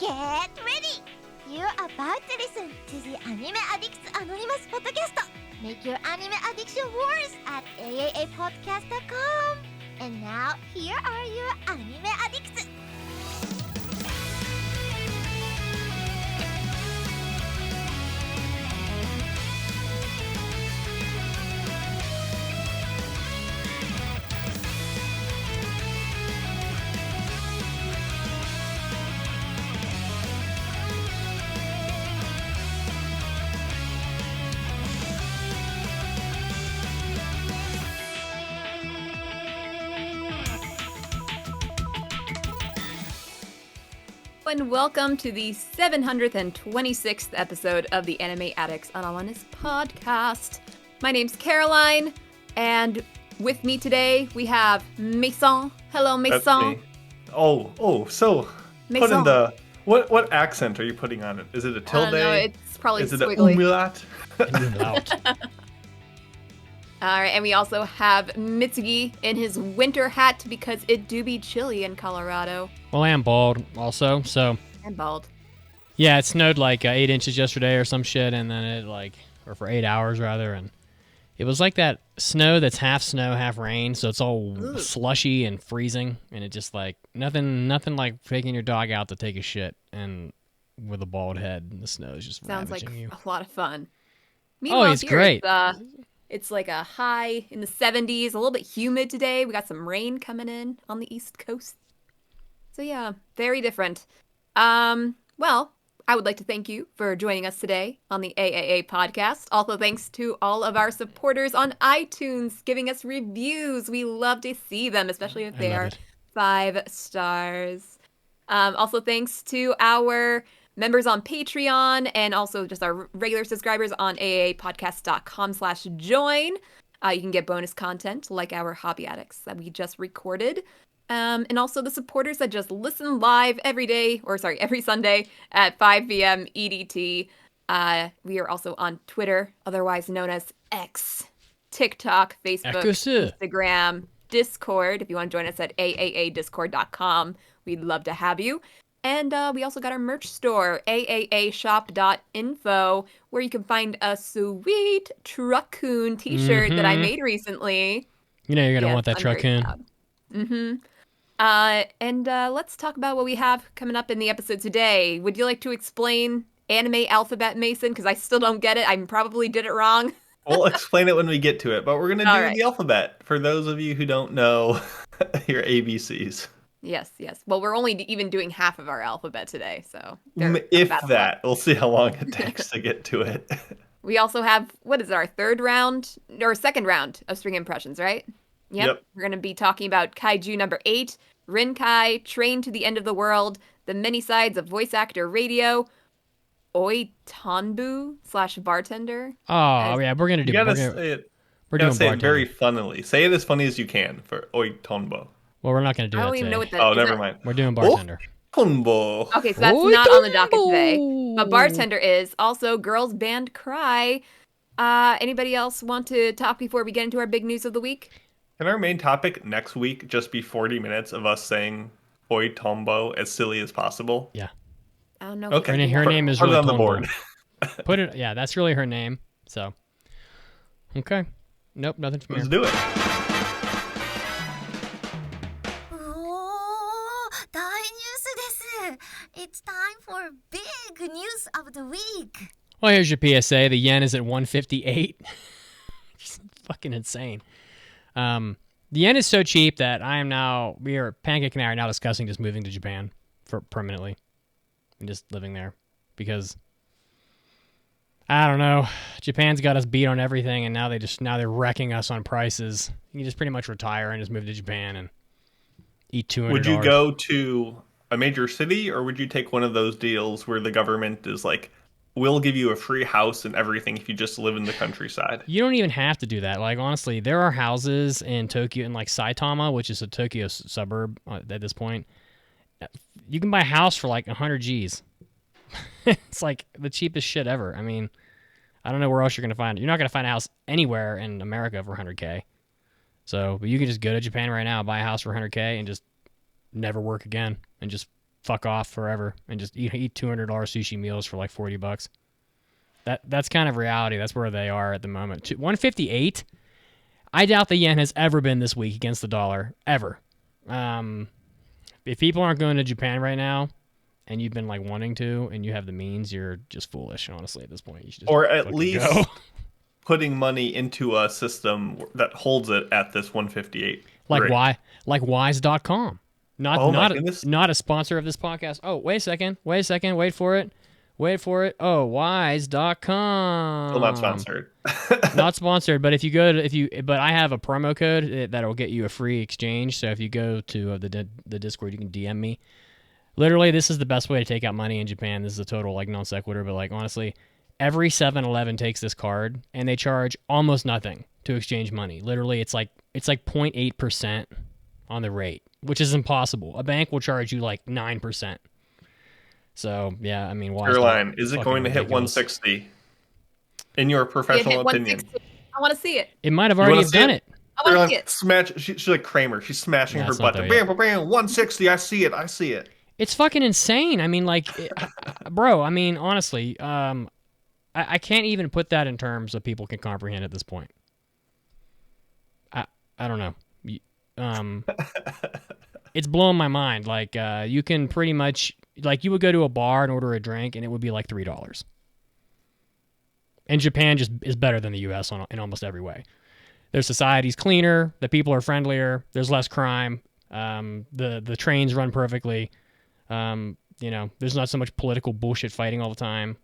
Get ready! You're about to listen to the Anime Addicts Anonymous podcast. Make your anime addiction worse at AAApodcast.com. And now, here are your anime addicts. And welcome to the 726th episode of the Anime Addicts Anonymous podcast. My name's Caroline, and with me today we have Mason. Hello, Mason. That's me. So Mason. put in the what accent are you putting on it? Is it a tilde? No, it's probably Is it squiggly. an umlaut? All right, and we also have Mitsugi in his winter hat because it do be chilly in Colorado. Well, I am bald also, so... And bald. Yeah, it snowed like 8 inches yesterday or some shit, and then or for 8 hours rather, and it was like that snow that's half snow, half rain, so it's all slushy and freezing, and it just like, nothing like taking your dog out to take a shit, and with a bald head, and the snow is just Sounds like ravaging you. a lot of fun. Meanwhile, it's here great. It's like a high in the 70s, a little bit humid today. We got some rain coming in on the East Coast. So yeah, very different. Well, I would like to thank you for joining us today on the AAA podcast. Also, thanks to all of our supporters on iTunes giving us reviews. We love to see them, especially if they are 5 stars. Also, thanks to our members on Patreon and also just our regular subscribers on aapodcast.com/join. You can get bonus content like our Hobby Addicts that we just recorded. And also the supporters that just listen live every Sunday at 5 p.m. EDT. We are also on Twitter, otherwise known as X, TikTok, Facebook, Instagram, Discord. If you want to join us at aaadiscord.com, we'd love to have you. And we also got our merch store, aaashop.info, where you can find a sweet Truckoon t-shirt that I made recently. You know you're going to want that Truckoon. And let's talk about what we have coming up in the episode today. Would you like to explain anime alphabet, Mason? Because I still don't get it. I probably did it wrong. We'll explain it when we get to it, but we're going to do the alphabet. For those of you who don't know your ABCs. Yes. Well, we're only even doing half of our alphabet today, so... If that. We'll see how long it takes to get to it. We also have, what is it, our second round of Spring Impressions, right? Yep. We're going to be talking about Kaiju number 8, Rinkai, Train to the End of the World, The Many Sides of Voice Actor Radio, Oitonbu/Bartender. Oh, yeah, we're going to do... You got to say it. We're doing say it very funnily. Say it as funny as you can for Oitonbo. Well, we're not going to do that I don't today. even know what that is. Oh, never mind. We're doing Bartender. Oitonbo. Okay, so that's not on the docket today. But Bartender is. Also, girls band Cry. Anybody else want to talk before we get into our big news of the week? Can our main topic next week just be 40 minutes of us saying Oitonbo as silly as possible? Yeah. I don't know. Okay. Her name is really on the board. Put it. Yeah, that's really her name. So. Okay. Nope, nothing from Let's here. do it. It's time for big news of the week. Well, here's your PSA. The yen is at 158. Just fucking insane. The yen is so cheap that Pancake and I are now discussing just moving to Japan permanently and just living there because I don't know. Japan's got us beat on everything, and now they're wrecking us on prices. You can just pretty much retire and just move to Japan and eat $200. Would you go to a major city, or would you take one of those deals where the government is like, we'll give you a free house and everything if you just live in the countryside? You don't even have to do that. Like, honestly, there are houses in Tokyo, in like Saitama, which is a Tokyo suburb at this point. You can buy a house for like 100 G's. It's like the cheapest shit ever. I mean, I don't know where else you're going to find it. You're not going to find a house anywhere in America for 100K. So, but you can just go to Japan right now, buy a house for 100K, and just never work again, and just fuck off forever and just eat $200 sushi meals for like $40. That's kind of reality. That's where they are at the moment. 158. I doubt the yen has ever been this weak against the dollar ever. If people aren't going to Japan right now, and you've been like wanting to, and you have the means, you're just foolish. Honestly, at this point, you should just or at least go. putting money into a system that holds it at this 158. Like rate. why? Like Wise.com. Oh my goodness. Not a sponsor of this podcast. Oh, wait a second. Wait for it. Oh, Wise.com. Still not sponsored. Not sponsored, but but I have a promo code that'll get you a free exchange. So if you go to the Discord, you can DM me. Literally, this is the best way to take out money in Japan. This is a total like non sequitur, but like honestly, every 7-Eleven takes this card and they charge almost nothing to exchange money. Literally, it's like 0.8% on the rate, which is impossible. A bank will charge you like 9%. So yeah, I mean, why? Caroline, is it going to hit 160? In your professional opinion, I want to see it. It might have already done it. I want to see it. Smash! She's like Kramer. She's smashing her button. There Bam, bam, bam! 160. I see it. It's fucking insane. I mean, like, bro. I mean, honestly, I can't even put that in terms that people can comprehend at this point. I don't know. It's blowing my mind. Like, you can pretty much, like, you would go to a bar and order a drink, and it would be like $3. And Japan just is better than the U.S. in almost every way. Their society's cleaner. The people are friendlier. There's less crime. The trains run perfectly. There's not so much political bullshit fighting all the time.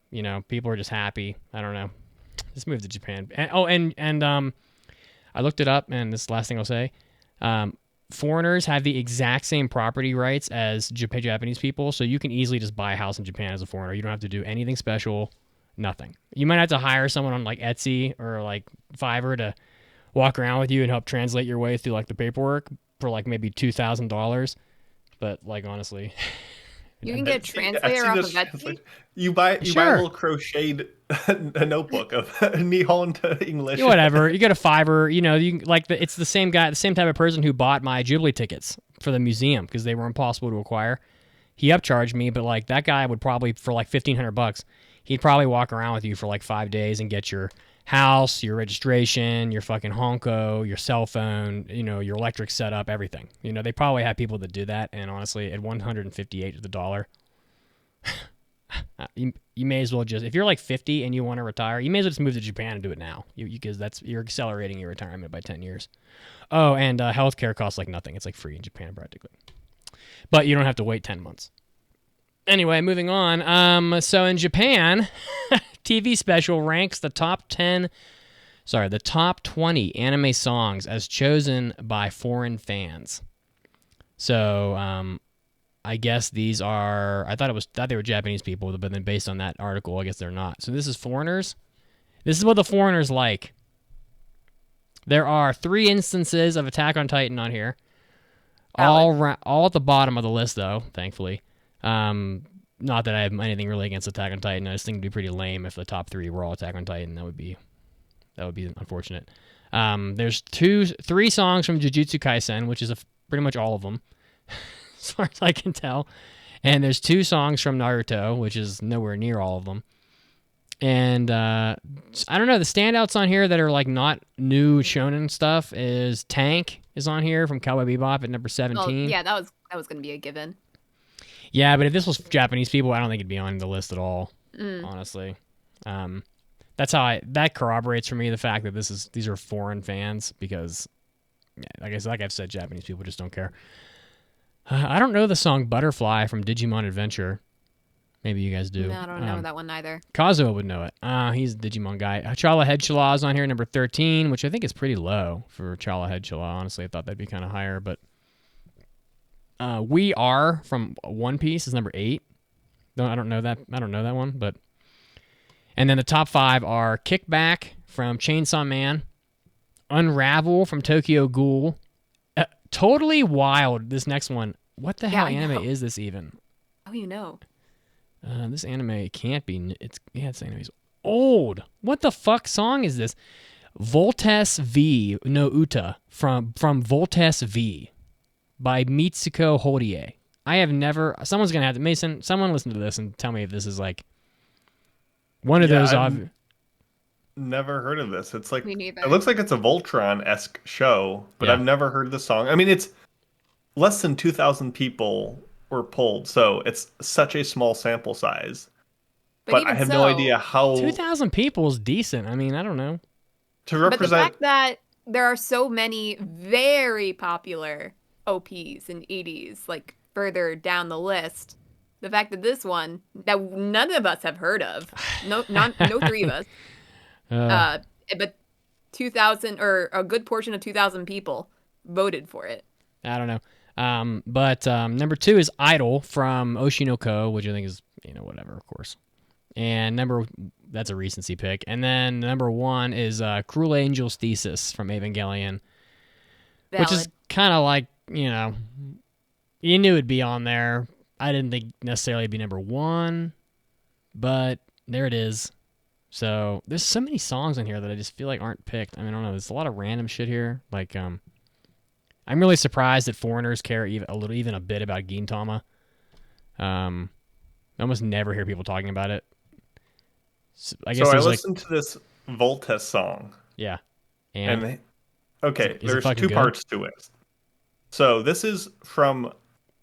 People are just happy. I don't know. Let's move to Japan. And I looked it up, and this is the last thing I'll say. Foreigners have the exact same property rights as Japanese people, so you can easily just buy a house in Japan as a foreigner. You don't have to do anything special, nothing. You might have to hire someone on like Etsy or like Fiverr to walk around with you and help translate your way through like the paperwork for like maybe $2,000. But like honestly, you can get a translator off of Etsy. You buy a little crocheted a notebook of Nihon to English. Whatever. You go to Fiverr. You can, it's the same guy, the same type of person who bought my Ghibli tickets for the museum because they were impossible to acquire. He upcharged me, but like that guy would probably for like $1,500. He'd probably walk around with you for like 5 days and get your house, your registration, your fucking honko, your cell phone, your electric setup, everything. They probably have people that do that, and honestly, at 158 to the dollar, you may as well just, if you're like 50 and you want to retire, you may as well just move to Japan and do it now, because you're accelerating your retirement by 10 years. Oh, and healthcare costs like nothing. It's like free in Japan practically, but you don't have to wait 10 months. Anyway, moving on. So in Japan, TV special ranks the top 20 anime songs as chosen by foreign fans. So, I guess these are, I thought they were Japanese people, but then based on that article, I guess they're not. So this is foreigners. This is what the foreigners like. There are 3 instances of Attack on Titan on here. All at the bottom of the list, though, thankfully. Not that I have anything really against Attack on Titan. I just think it'd be pretty lame if the top 3 were all Attack on Titan. That would be unfortunate. There's 3 songs from Jujutsu Kaisen, which is pretty much all of them, as far as I can tell. And there's 2 songs from Naruto, which is nowhere near all of them. And I don't know, the standouts on here that are like not new shonen stuff is Tank is on here from Cowboy Bebop at number 17. Oh, yeah, that was going to be a given. Yeah, but if this was Japanese people, I don't think it'd be on the list at all. Honestly, that's how that corroborates for me the fact that these are foreign fans because, like I've said, Japanese people just don't care. I don't know the song "Butterfly" from Digimon Adventure. Maybe you guys do. No, I don't know that one either. Kazuo would know it. He's a Digimon guy. Chala Head Chala is on here, number 13, which I think is pretty low for Chala Head Chala. Honestly, I thought that'd be kind of higher, but. We Are from One Piece is number 8. No, I don't know that one, but. And then the top 5 are Kickback from Chainsaw Man, Unravel from Tokyo Ghoul, Totally Wild. This next one, what the hell anime is this even? Oh, you know. This anime can't be. This anime's old. What the fuck song is this? Voltes V no Uta from Voltes V. By Mitsuko Horie. I have never. Someone's gonna have to. Mason, someone listen to this and tell me if this is like one of those. Never heard of this. It's like Me neither. it looks like it's a Voltron-esque show, but Yeah. I've never heard the song. I mean, it's less than 2,000 people were polled, so it's such a small sample size. But I even have no so, idea how 2,000 people is decent. I mean, I don't know. to But the represent. fact that there are so many very popular OPs and EDs, like further down the list, the fact that this one that none of us have heard of, no three of us, but 2,000 or a good portion of 2,000 people voted for it. I don't know. But number 2 is Idol from Oshinoko, which I think is, whatever, of course. And that's a recency pick. And then number 1 is Cruel Angel's Thesis from Evangelion, which is kind of like, you knew it'd be on there. I didn't think necessarily it'd be number 1, but there it is. So there's so many songs in here that I just feel like aren't picked. I mean, I don't know. There's a lot of random shit here. Like, I'm really surprised that foreigners care even a bit about Gintama. I almost never hear people talking about it. So I guess So I there's listened to this Voltes song. Yeah. And okay, is it there's fucking two good? parts to it. So this is from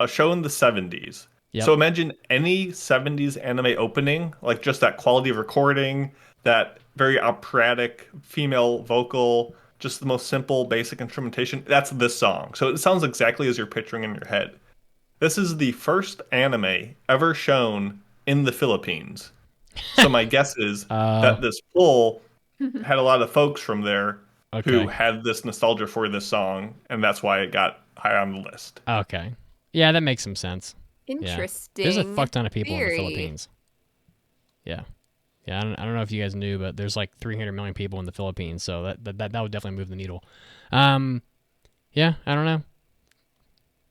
a show in the 70s. Yep. So imagine any 70s anime opening, like just that quality of recording, that very operatic female vocal, just the most simple, basic instrumentation. That's this song. So it sounds exactly as you're picturing in your head. This is the first anime ever shown in the Philippines. So my guess is that this poll had a lot of folks from there who had this nostalgia for this song, and that's why it got high on the list. Okay. Yeah, that makes some sense. Interesting. Yeah. There's a fuck ton of people theory. in the Philippines. Yeah. Yeah, I don't know if you guys knew, but there's like 300 million people in the Philippines, so that would definitely move the needle. Yeah, I don't know.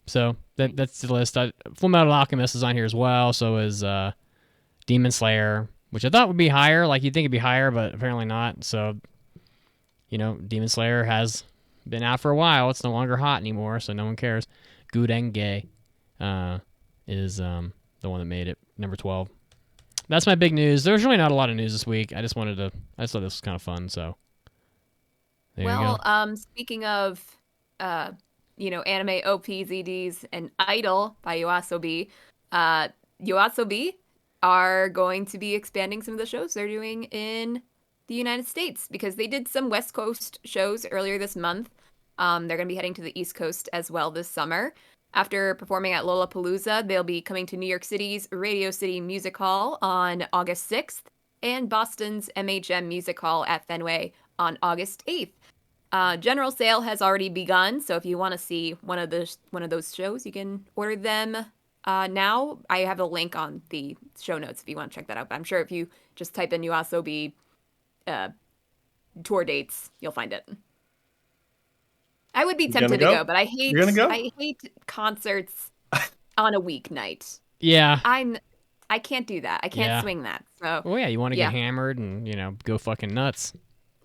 So that's the list. Full Metal Alchemist is on here as well. So is Demon Slayer, which I thought would be higher. Like you'd think it'd be higher, but apparently not. So, Demon Slayer has been out for a while. It's no longer hot anymore, so no one cares. Gurenge is the one that made it number 12. That's my big news. There's really not a lot of news this week. I just thought this was kind of fun. So there you go. Speaking of, anime OPs, EDs, and Idol by YOASOBI, YOASOBI are going to be expanding some of the shows they're doing in the United States because they did some West Coast shows earlier this month. They're going to be heading to the East Coast as well this summer. After performing at Lollapalooza, they'll be coming to New York City's Radio City Music Hall on August 6th and Boston's MHM Music Hall at Fenway on August 8th. General sale has already begun, so if you want to see one of those shows, you can order them now. I have a link on the show notes if you want to check that out. But I'm sure if you just type in YOASOBI tour dates, you'll find it. I would be tempted to go, but I hate concerts on a weeknight. Yeah. I can't do that. I can't swing that. So. Oh yeah, you want to get hammered and go fucking nuts.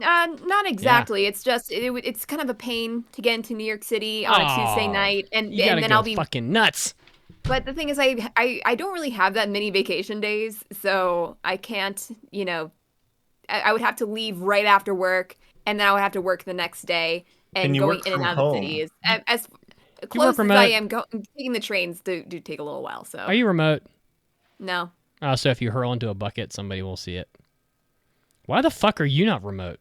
Not exactly. Yeah. It's just it's kind of a pain to get into New York City on a Tuesday night, and then I'll be fucking nuts. But the thing is, I don't really have that many vacation days, so I can't. I would have to leave right after work, and then I would have to work the next day. And going in and out of the city is as close as I am. Taking the trains do take a little while. So are you remote? No. So if you hurl into a bucket, somebody will see it. Why the fuck are you not remote?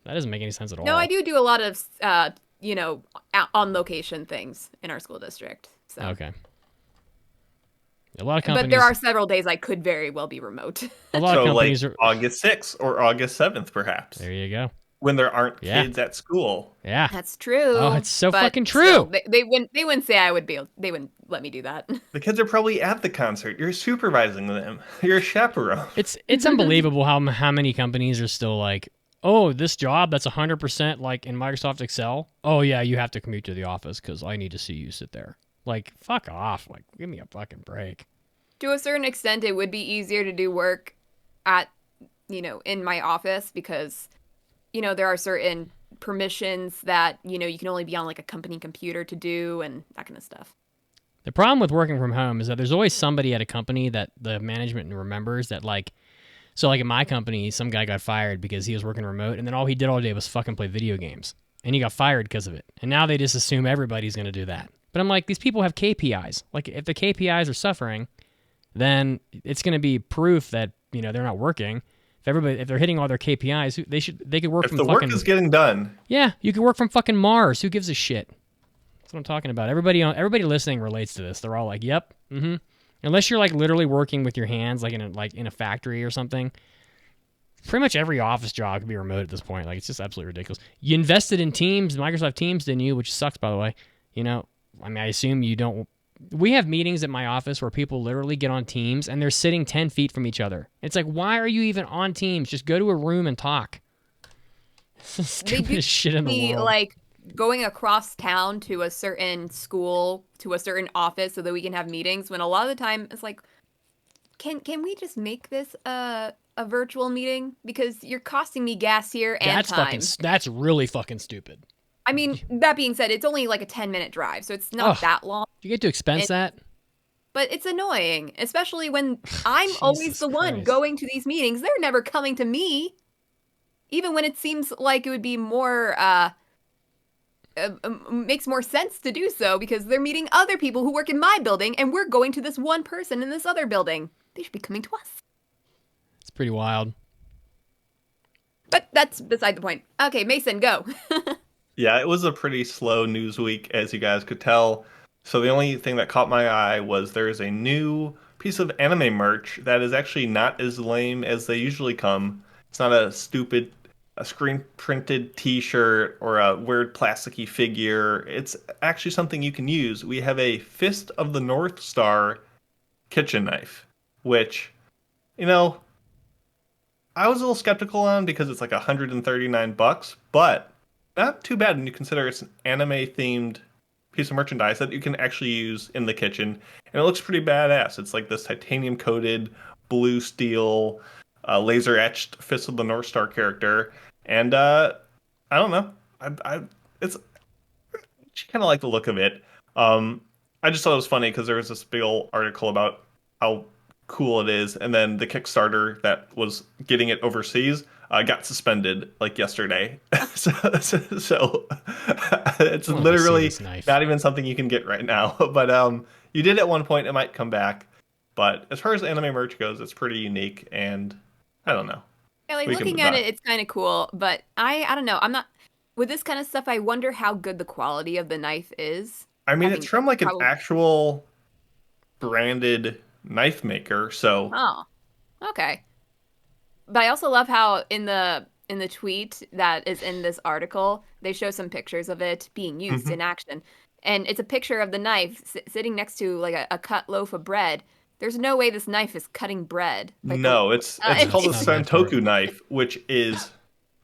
That doesn't make any sense at all. No, I do a lot of on location things in our school district. So. Okay. A lot of companies, but there are several days I could very well be remote. A lot of companies like August 6th or August 7th, perhaps. There you go. When there aren't kids at school. Yeah. That's true. Oh, it's so fucking true. Still, they wouldn't say I would they wouldn't let me do that. The kids are probably at the concert. You're supervising them. You're a chaperone. It's unbelievable how many companies are still like, oh, this job that's 100% like in Microsoft Excel. Oh yeah, you have to commute to the office because I need to see you sit there. Like, fuck off. Like, give me a fucking break. To a certain extent, it would be easier to do work at, in my office because, there are certain permissions that, you can only be on like a company computer to do and that kind of stuff. The problem with working from home is that there's always somebody at a company that the management remembers that like, so like in my company, some guy got fired because he was working remote, and then all he did all day was fucking play video games. And he got fired because of it. And now they just assume everybody's going to do that. But I'm like, these people have KPIs. Like if the KPIs are suffering, then it's going to be proof that, you know, they're not working. If they're hitting all their KPIs, they could work If from the fucking... work is getting done. Yeah, you could work from fucking Mars. Who gives a shit? That's what I'm talking about. Everybody listening relates to this. They're all like, "Yep, mm-hmm." Unless you're like literally working with your hands, like in a factory or something. Pretty much every office job can be remote at this point. Like it's just absolutely ridiculous. You invested in Teams, Microsoft Teams, didn't you? Which sucks, by the way. You know, I mean, I assume you don't. We have meetings at my office where people literally get on Teams and they're sitting 10 feet from each other. It's like, why are you even on Teams? Just go to a room and talk. It's the stupidest shit in the world. Like going across town to a certain school, to a certain office so that we can have meetings, when a lot of the time it's like, can we just make this a virtual meeting? Because you're costing me gas here and time. That's really fucking stupid. I mean, that being said, it's only like a 10-minute drive, so it's not that long. You get to expense that? But it's annoying, especially when I'm always the one going to these meetings. They're never coming to me. Even when it seems like it would be more, makes more sense to do so because they're meeting other people who work in my building and we're going to this one person in this other building. They should be coming to us. It's pretty wild. But that's beside the point. Okay, Mason, go. Yeah, it was a pretty slow news week, as you guys could tell. So the only thing that caught my eye was there's a new piece of anime merch that is actually not as lame as they usually come. It's not a stupid screen-printed t-shirt or a weird plasticky figure. It's actually something you can use. We have a Fist of the North Star kitchen knife, which, you know, I was a little skeptical on because it's like $139, but not too bad when you consider it's an anime-themed piece of merchandise that you can actually use in the kitchen. And it looks pretty badass. It's like this titanium-coated blue steel, laser-etched Fist of the North Star character. And I don't know. It's kind of like the look of it. I just thought it was funny because there was this big old article about how cool it is. And then the Kickstarter that was getting it overseas got suspended like yesterday. so it's literally not even something you can get right now. But you did at one point. It might come back. But as far as anime merch goes, it's pretty unique. And I don't know. Yeah, like looking at it, it's kind of cool. But I don't know. I'm not with this kind of stuff. I wonder how good the quality of the knife is. I mean, it's from like an actual branded knife maker. So. Oh, okay. But I also love how in the tweet that is in this article, they show some pictures of it being used in action. And it's a picture of the knife sitting next to like a cut loaf of bread. There's no way this knife is cutting bread. Like, no, it's called a Santoku knife, which is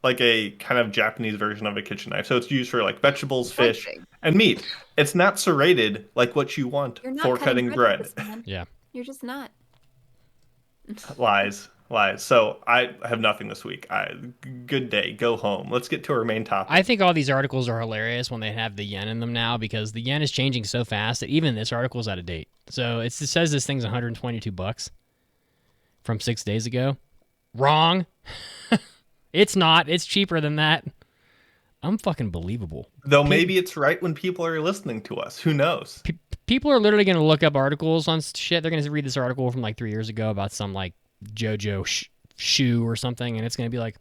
like a kind of Japanese version of a kitchen knife. So it's used for like vegetables, fish, and meat. It's not serrated like what you want for cutting bread. Yeah. You're just not. Lies. So I have nothing this week. Good day. Go home. Let's get to our main topic. I think all these articles are hilarious when they have the yen in them now because the yen is changing so fast that even this article is out of date. So it says this thing's $122 from 6 days ago. Wrong. It's not. It's cheaper than that. I'm fucking believable. Though maybe it's right when people are listening to us. Who knows? People are literally going to look up articles on shit. They're going to read this article from like 3 years ago about some like JoJo shoe or something, and it's going to be like,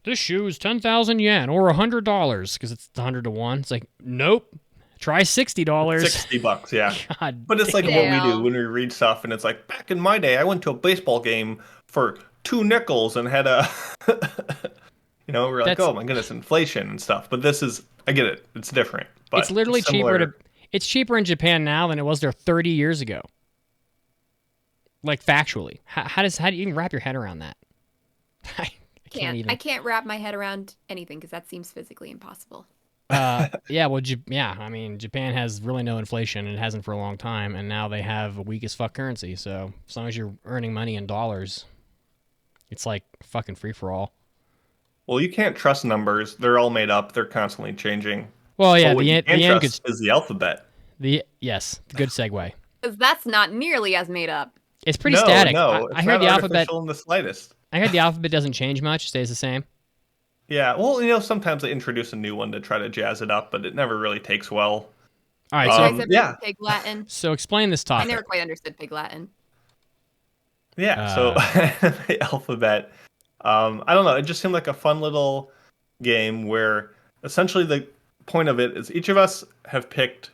this shoe is 10,000 yen or $100 because it's 100 to 1. It's like, nope. Try $60. $60, yeah. God but it's like what we do when we read stuff, and it's like, back in my day, I went to a baseball game for 2 nickels and had a... You know, we're like, oh my goodness, inflation and stuff. But this is, I get it. It's different. But it's literally it's cheaper in Japan now than it was there 30 years ago. Like factually. How do you even wrap your head around that? I can't wrap my head around anything because that seems physically impossible. I mean, Japan has really no inflation and it hasn't for a long time, and now they have a weak as fuck currency. So as long as you're earning money in dollars, it's like fucking free for all. Well, you can't trust numbers. They're all made up. They're constantly changing. Well, yeah, the yen is the alphabet. Yes, good segue. Because that's not nearly as made up. It's pretty No, static. no, I it's heard not the alphabet. artificial in the slightest. I heard the alphabet doesn't change much; stays the same. Yeah, well, sometimes they introduce a new one to try to jazz it up, but it never really takes well. All right, You so guys ever yeah. read Pig Latin? so explain this I topic. never quite understood Pig Latin. Yeah, so the alphabet, I don't know, it just seemed like a fun little game where essentially the point of it is each of us have picked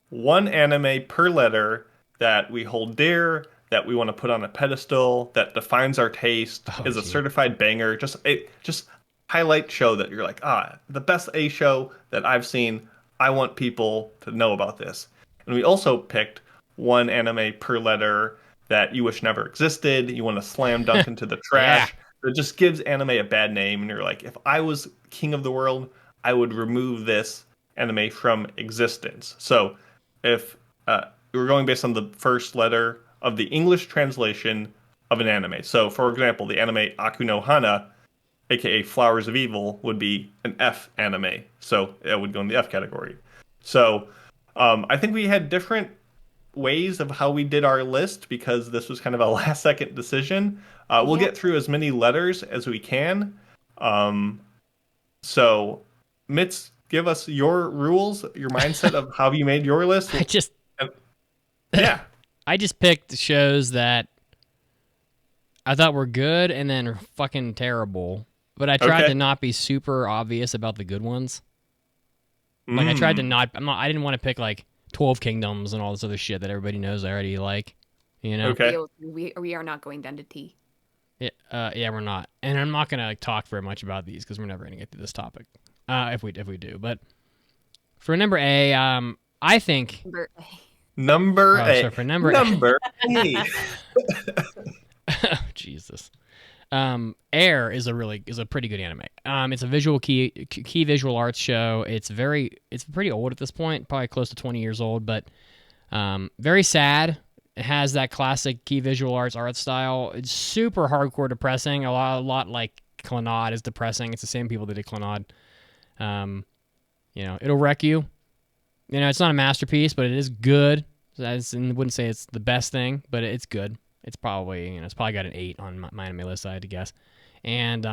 one anime per letter that we hold dear, that we want to put on a pedestal, that defines our taste, is a gee. certified banger, just highlight show that you're like, the best A show that I've seen. I want people to know about this. And we also picked one anime per letter that you wish never existed, you want to slam dunk into the trash. It just gives anime a bad name, and you're like, if I was king of the world, I would remove this anime from existence. So if we're going based on the first letter of the English translation of an anime. So, for example, the anime Aku no Hana, aka Flowers of Evil, would be an F anime. So it would go in the F category. So I think we had different ways of how we did our list because this was kind of a last second decision. We'll get through as many letters as we can. So, Mitz, give us your rules, your mindset of how you made your list. Yeah. I just picked shows that I thought were good and then fucking terrible. But I tried to not be super obvious about the good ones. Like I tried to not. I didn't want to pick like 12 Kingdoms and all this other shit that everybody knows I already like. Okay. We are not going down to tea. Yeah, we're not, and I'm not gonna talk very much about these because we're never gonna get to this topic. If we do, but for number A, I think number A. So for number A. Jesus. Air is a pretty good anime. It's a visual key visual arts show. It's pretty old at this point, probably close to 20 years old, but very sad. It has that classic key visual arts art style. It's super hardcore depressing. A lot like Clannad is depressing. It's the same people that did Clannad. It'll wreck you. It's not a masterpiece, but it is good. I wouldn't say it's the best thing, but it's good. It's probably got an 8 on my anime list, I had to guess. And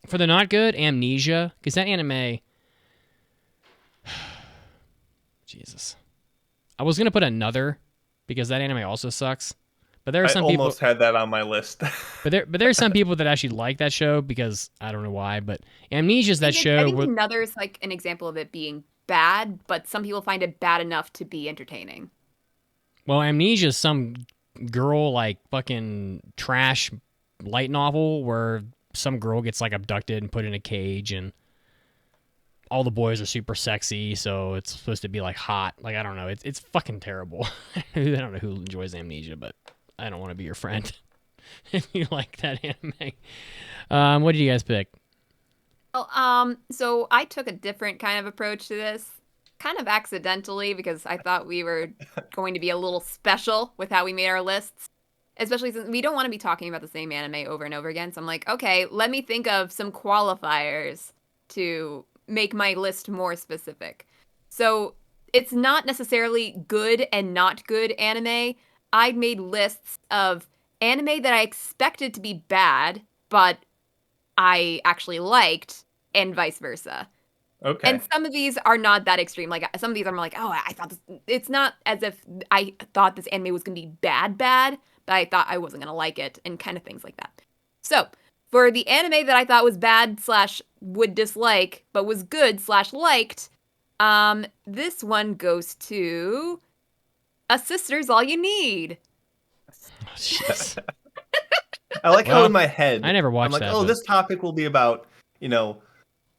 for the not good, Amnesia, because that anime, Jesus, I was gonna put another because that anime also sucks. But there are some people almost had that on my list. but there are some people that actually like that show because I don't know why. But Amnesia's that show. I think another is like an example of it being bad, but some people find it bad enough to be entertaining. Well, Amnesia's some girl like fucking trash light novel where some girl gets like abducted and put in a cage and all the boys are super sexy, so it's supposed to be like hot. Like I don't know, it's fucking terrible. I don't know who enjoys Amnesia, but I don't want to be your friend if you like that anime. What did you guys pick? Well, so I took a different kind of approach to this. Kind of accidentally because I thought we were going to be a little special with how we made our lists, especially since we don't want to be talking about the same anime over and over again. So I'm like, okay, let me think of some qualifiers to make my list more specific. So it's not necessarily good and not good anime. I made lists of anime that I expected to be bad, but I actually liked, and vice versa. Okay. And some of these are not that extreme. Like some of these I'm like, oh, I thought this. It's not as if I thought this anime was gonna be bad, but I thought I wasn't gonna like it, and kind of things like that. So for the anime that I thought was bad / would dislike, but was good / liked, this one goes to A Sister's All You Need. Jeez. I like how in my head I never watched I'm like, that. oh, this topic will be about,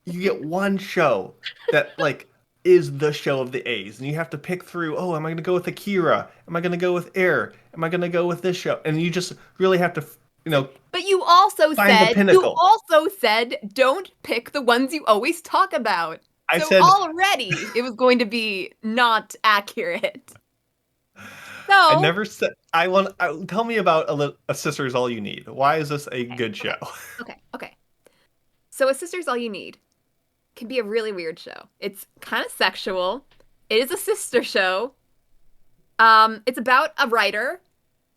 you get one show that like is the show of the A's, and you have to pick through. Oh, am I going to go with Akira? Am I going to go with Air? Am I going to go with this show? And you just really have to, But you also find the said pinnacle. Don't pick the ones you always talk about. I So said already it was going to be not accurate. So I never said tell me about A Sister's All You Need. Why is this a good show? Okay. So A Sister's All You Need can be a really weird show. It's kind of sexual. It is a sister show. It's about a writer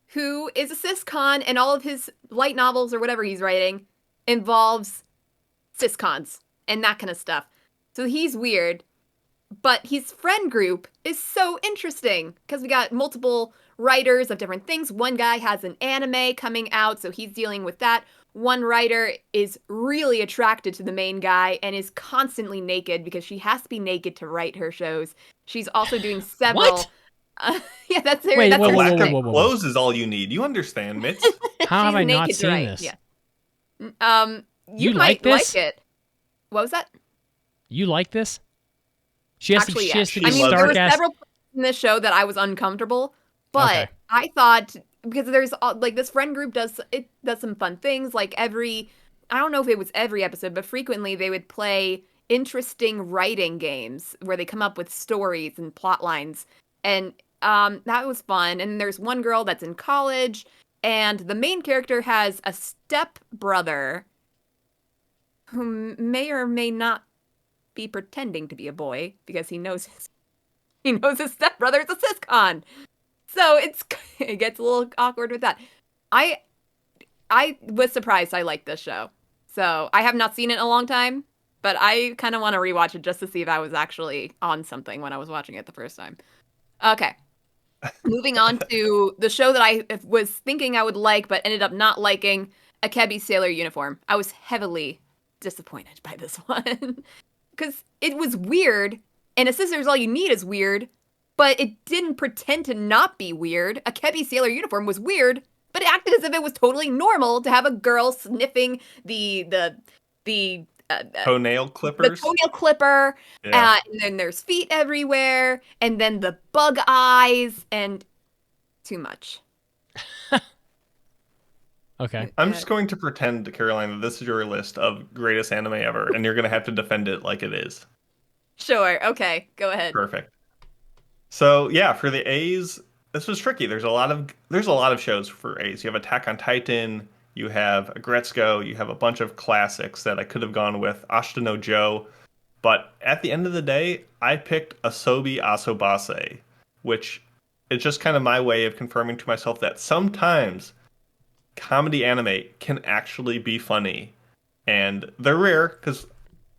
who is a ciscon, and all of his light novels or whatever he's writing involves ciscons and that kind of stuff. So he's weird, but his friend group is so interesting because we got multiple writers of different things. One guy has an anime coming out, so he's dealing with that. One writer is really attracted to the main guy and is constantly naked because she has to be naked to write her shows. She's also doing several. What? Yeah, that's her. Wait, that's whoa, her whoa, Lack thing. of clothes is all you need. You understand, Mitz. How have She's I not naked to seen write, this? Yeah. You like might this? like it. What was that? You like this? She has Actually, to, she has yes. to She be I mean, there loves were stark ass. several points in this show that I was uncomfortable, but Okay. I thought because there's like this friend group does some fun things. Like I don't know if it was every episode, but frequently they would play interesting writing games where they come up with stories and plot lines, and that was fun. And there's one girl that's in college, and the main character has a step brother who may or may not be pretending to be a boy because he knows his stepbrother is a ciscon. So it gets a little awkward with that. I was surprised I liked this show. So I have not seen it in a long time, but I kind of want to rewatch it just to see if I was actually on something when I was watching it the first time. Okay. Moving on to the show that I was thinking I would like but ended up not liking, Akebi's Sailor Uniform. I was heavily disappointed by this one. Because it was weird, and a sister's all you need is weird, but it didn't pretend to not be weird. Akebi's Sailor Uniform was weird, but it acted as if it was totally normal to have a girl sniffing the Toenail clippers. toenail clipper, Yeah. and then there's feet everywhere, and then the bug eyes, and too much. Okay. I'm just going to pretend, Caroline, that this is your list of greatest anime ever, and you're going to have to defend it like it is. Sure, okay, go ahead. Perfect. So yeah, for the A's, this was tricky. There's a lot of shows for A's. You have Attack on Titan, you have Agretzko, you have a bunch of classics that I could have gone with, Ashita no Joe, but at the end of the day, I picked Asobi Asobase, which is just kind of my way of confirming to myself that sometimes comedy anime can actually be funny, and they're rare because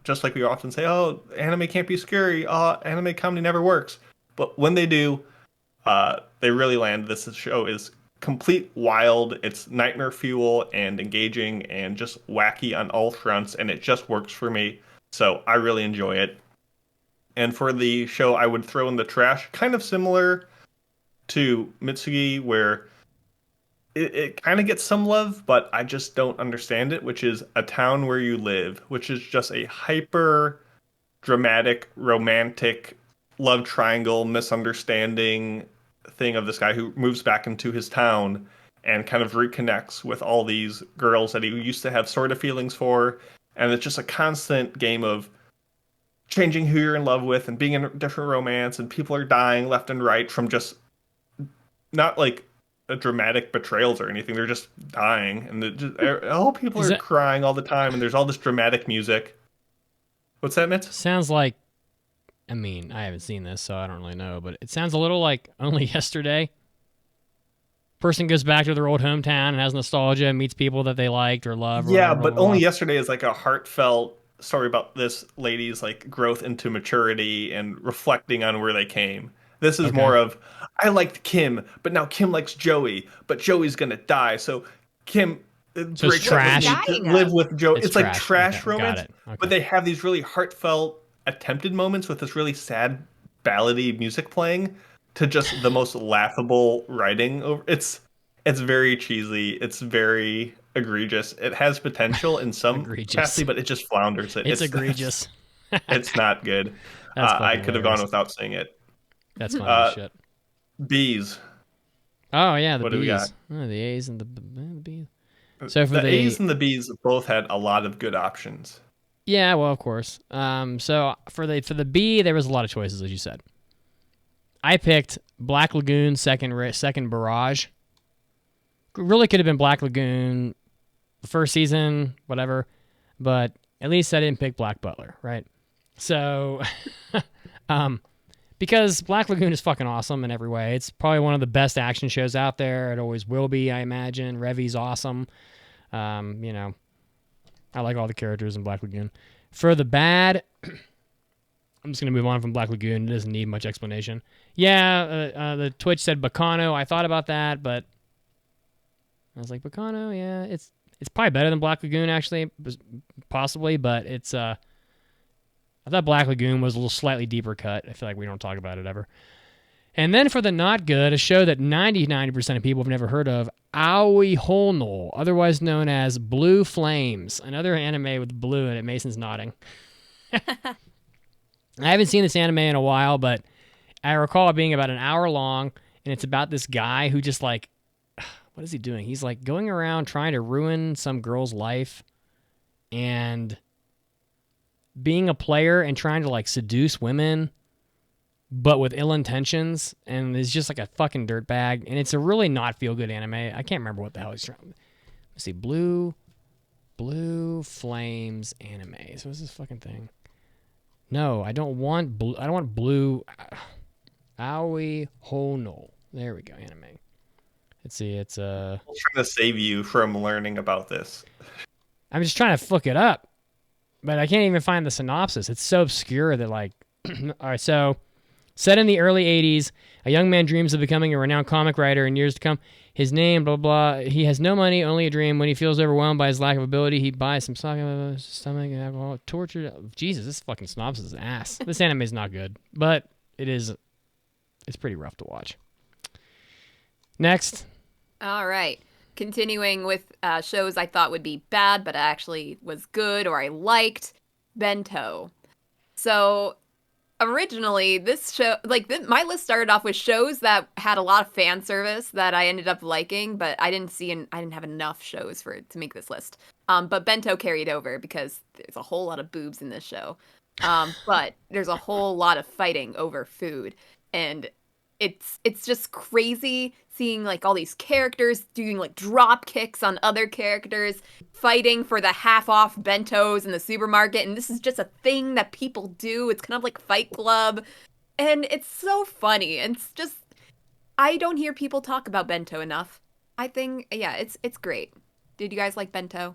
just like we often say, oh, anime can't be scary, anime comedy never works, but when they do, they really land. This show is complete wild, it's nightmare fuel and engaging and just wacky on all fronts, and it just works for me, so I really enjoy it. And for the show I would throw in the trash, kind of similar to Mitsugi, where it kind of gets some love, but I just don't understand it, which is A Town Where You Live, which is just a hyper dramatic, romantic love triangle, misunderstanding thing of this guy who moves back into his town and kind of reconnects with all these girls that he used to have sort of feelings for. And it's just a constant game of changing who you're in love with and being in a different romance, and people are dying left and right from just not like dramatic betrayals or anything. They're just dying, and all people are crying all the time, and there's all this dramatic music. What's that, Mitz? Sounds like, I mean, I haven't seen this, so I don't really know, but it sounds a little like Only Yesterday. Person goes back to their old hometown and has nostalgia and meets people that they liked or love. Or yeah, whatever, but blah, blah, Only blah. Yesterday is like a heartfelt story about this lady's like growth into maturity and reflecting on where they came. This is more of, I liked Kim, but now Kim likes Joey, but Joey's gonna die, so Kim it's breaks up with trash? me to live with Joey. It's like trash Okay, romance, got it. Okay. but they have these really heartfelt, attempted moments with this really sad, ballady music playing to just the most laughable writing. It's very cheesy. It's very egregious. It has potential in some capacity, but it just flounders. It's egregious. It's not good. That's I could have gone hilarious. without saying it. That's funny as shit. Bees. Oh yeah, the What bees. do we got? Oh, the A's and the B's. So for The A's and the B's both had a lot of good options. Yeah, well, of course. So for the B, there was a lot of choices, as you said. I picked Black Lagoon second barrage. Really could have been Black Lagoon, first season, whatever, but at least I didn't pick Black Butler, right? So, because Black Lagoon is fucking awesome in every way. It's probably one of the best action shows out there. It always will be, I imagine. Revy's awesome. You know, I like all the characters in Black Lagoon. For the bad, I'm just going to move on from Black Lagoon. It doesn't need much explanation. Yeah, the Twitch said Bacano. I thought about that, but I was like, Bacano, yeah, it's probably better than Black Lagoon, actually, possibly, but it's, I thought Black Lagoon was a little slightly deeper cut. I feel like we don't talk about it ever. And then for the not good, a show that 99% of people have never heard of, Aoi Hono, otherwise known as Blue Flames, another anime with blue in it. Mason's nodding. I haven't seen this anime in a while, but I recall it being about an hour long, and it's about this guy who just like, what is he doing? He's like going around trying to ruin some girl's life and being a player and trying to like seduce women, but with ill intentions, and is just like a fucking dirtbag. And it's a really not feel good anime. I can't remember what the hell he's trying. Let's see, Blue Flames anime. So what's this fucking thing? No, I don't want blue. I don't want blue. Aoi Hono. There we go. Anime. Let's see. It's I'm trying to save you from learning about this. I'm just trying to look it up, but I can't even find the synopsis. It's so obscure that like. All right, so set in the early 80s, a young man dreams of becoming a renowned comic writer in years to come. His name, blah, blah. He has no money, only a dream. When he feels overwhelmed by his lack of ability, he buys some stomach, alcohol, torture. Jesus, this fucking synopsis is ass. This anime is not good, but it's pretty rough to watch. Next. All right. Continuing with shows I thought would be bad, but actually was good or I liked. Bento. So originally, this show, my list started off with shows that had a lot of fan service that I ended up liking, but I didn't have enough shows to make this list. But Bento carried over because there's a whole lot of boobs in this show. But there's a whole lot of fighting over food, and it's just crazy seeing like all these characters doing like drop kicks on other characters, fighting for the half off bentos in the supermarket, and this is just a thing that people do. It's kind of like Fight Club, and it's so funny. And it's just, I don't hear people talk about Bento enough. I think, yeah, it's great. Did you guys like Bento?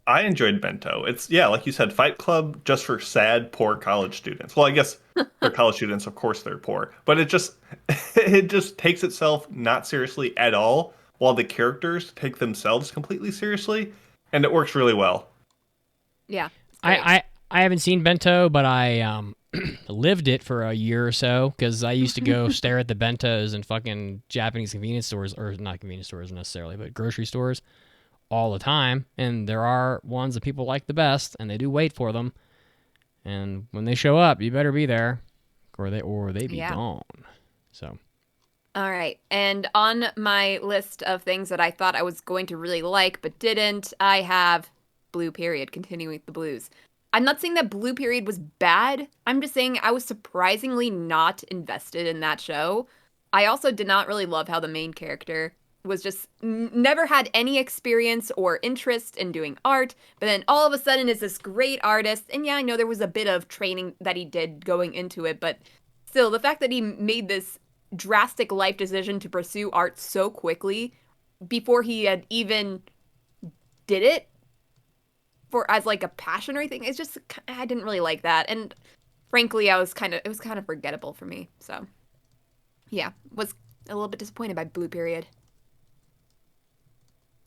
I enjoyed Bento. It's, yeah, like you said, Fight Club just for sad, poor college students. Well, I guess for college students, of course they're poor. But it just takes itself not seriously at all, while the characters take themselves completely seriously, and it works really well. Yeah. I haven't seen Bento, but I lived it for a year or so, because I used to go stare at the bentos in fucking Japanese convenience stores, or not convenience stores necessarily, but grocery stores, all the time. And there are ones that people like the best, and they do wait for them. And when they show up, you better be there, or they be gone. So, all right. And on my list of things that I thought I was going to really like but didn't, I have Blue Period, continuing with the blues. I'm not saying that Blue Period was bad. I'm just saying I was surprisingly not invested in that show. I also did not really love how the main character was just never had any experience or interest in doing art, but then all of a sudden is this great artist. And yeah, I know there was a bit of training that he did going into it, but still, the fact that he made this drastic life decision to pursue art so quickly before he had even did it as like a passion or anything, it's just, I didn't really like that. And frankly, it was kind of forgettable for me. So yeah, was a little bit disappointed by Blue Period.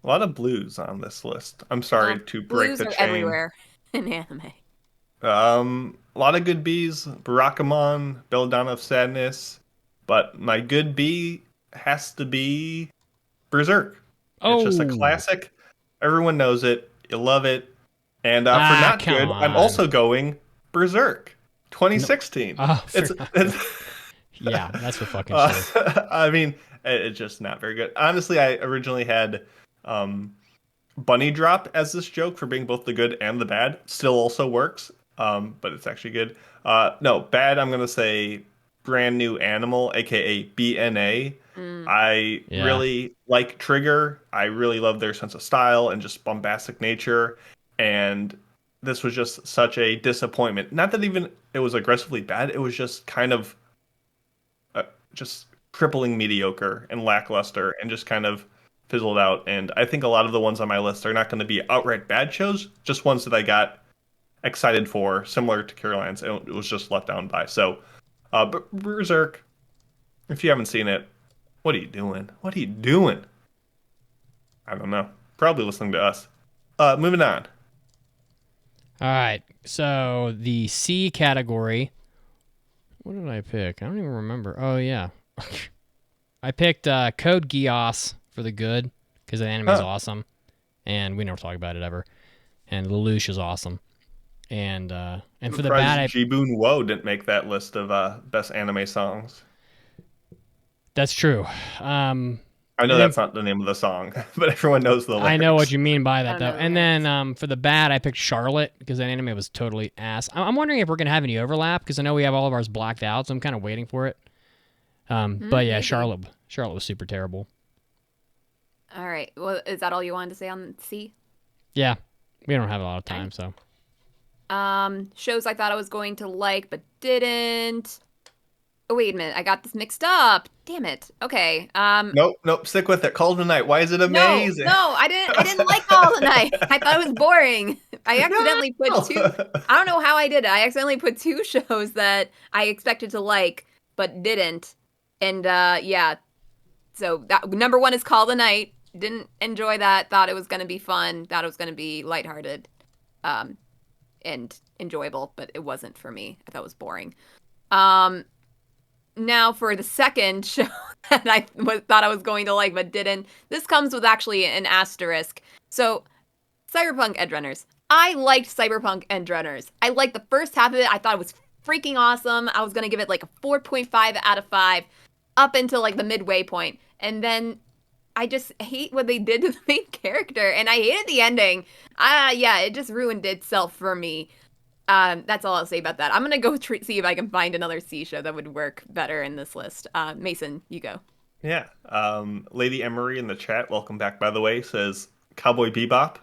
A lot of blues on this list. I'm sorry to break blues the are chain. Everywhere in anime. A lot of good Bs. Barakamon, Belladonna of Sadness. But my good B has to be Berserk. It's just a classic. Everyone knows it. You love it. And for not good, I'm also going Berserk 2016. No. Yeah, that's for fucking sure. I mean, it's just not very good. Honestly, I originally had Bunny Drop as this joke for being both the good and the bad. Still also works, but it's actually good. No, bad, I'm going to say Brand New Animal, aka BNA. I really like Trigger. I really love their sense of style and just bombastic nature. And this was just such a disappointment. Not that even it was aggressively bad. It was just kind of just crippling mediocre and lackluster and just kind of fizzled out. And I think a lot of the ones on my list are not going to be outright bad shows, just ones that I got excited for, similar to Caroline's, and it was just let down by. So, but Berserk, if you haven't seen it, what are you doing? What are you doing? I don't know. Probably listening to us. Moving on. All right. So the C category. What did I pick? I don't even remember. Oh yeah, I picked Code Geass for the good because the anime is awesome, and we never talk about it ever. And Lelouch is awesome. And for the bad, Jibun Wo didn't make that list of best anime songs. That's true. I know that's not the name of the song, but everyone knows the lyrics. I know what you mean by that, though. And then for the bad, I picked Charlotte because that anime was totally ass. I'm wondering if we're going to have any overlap because I know we have all of ours blacked out, so I'm kind of waiting for it. But yeah, Charlotte was super terrible. All right. Well, is that all you wanted to say on C? Yeah. We don't have a lot of time, so. Shows I thought I was going to like, but didn't. Oh, wait a minute. I got this mixed up. Damn it. Okay. Nope. Stick with it. Call of the Night. Why is it amazing? No, I didn't like Call of the Night. I thought it was boring. I accidentally put two. I don't know how I did it. I accidentally put two shows that I expected to like, but didn't. And yeah. So that number one is Call of the Night. Didn't enjoy that. Thought it was going to be fun. Thought it was going to be lighthearted. And enjoyable, but it wasn't for me. I thought it was boring. Now for the second show that I thought I was going to like, but didn't. This comes with actually an asterisk. So, Cyberpunk Edgerunners. I liked Cyberpunk Edgerunners. I liked the first half of it. I thought it was freaking awesome. I was going to give it like a 4.5 out of 5 up until like the midway point. And then I just hate what they did to the main character, and I hated the ending. Yeah, it just ruined itself for me. That's all I'll say about that. I'm gonna go see if I can find another C show that would work better in this list. Mason, you go. Yeah. Lady Emery in the chat, welcome back by the way, says Cowboy Bebop,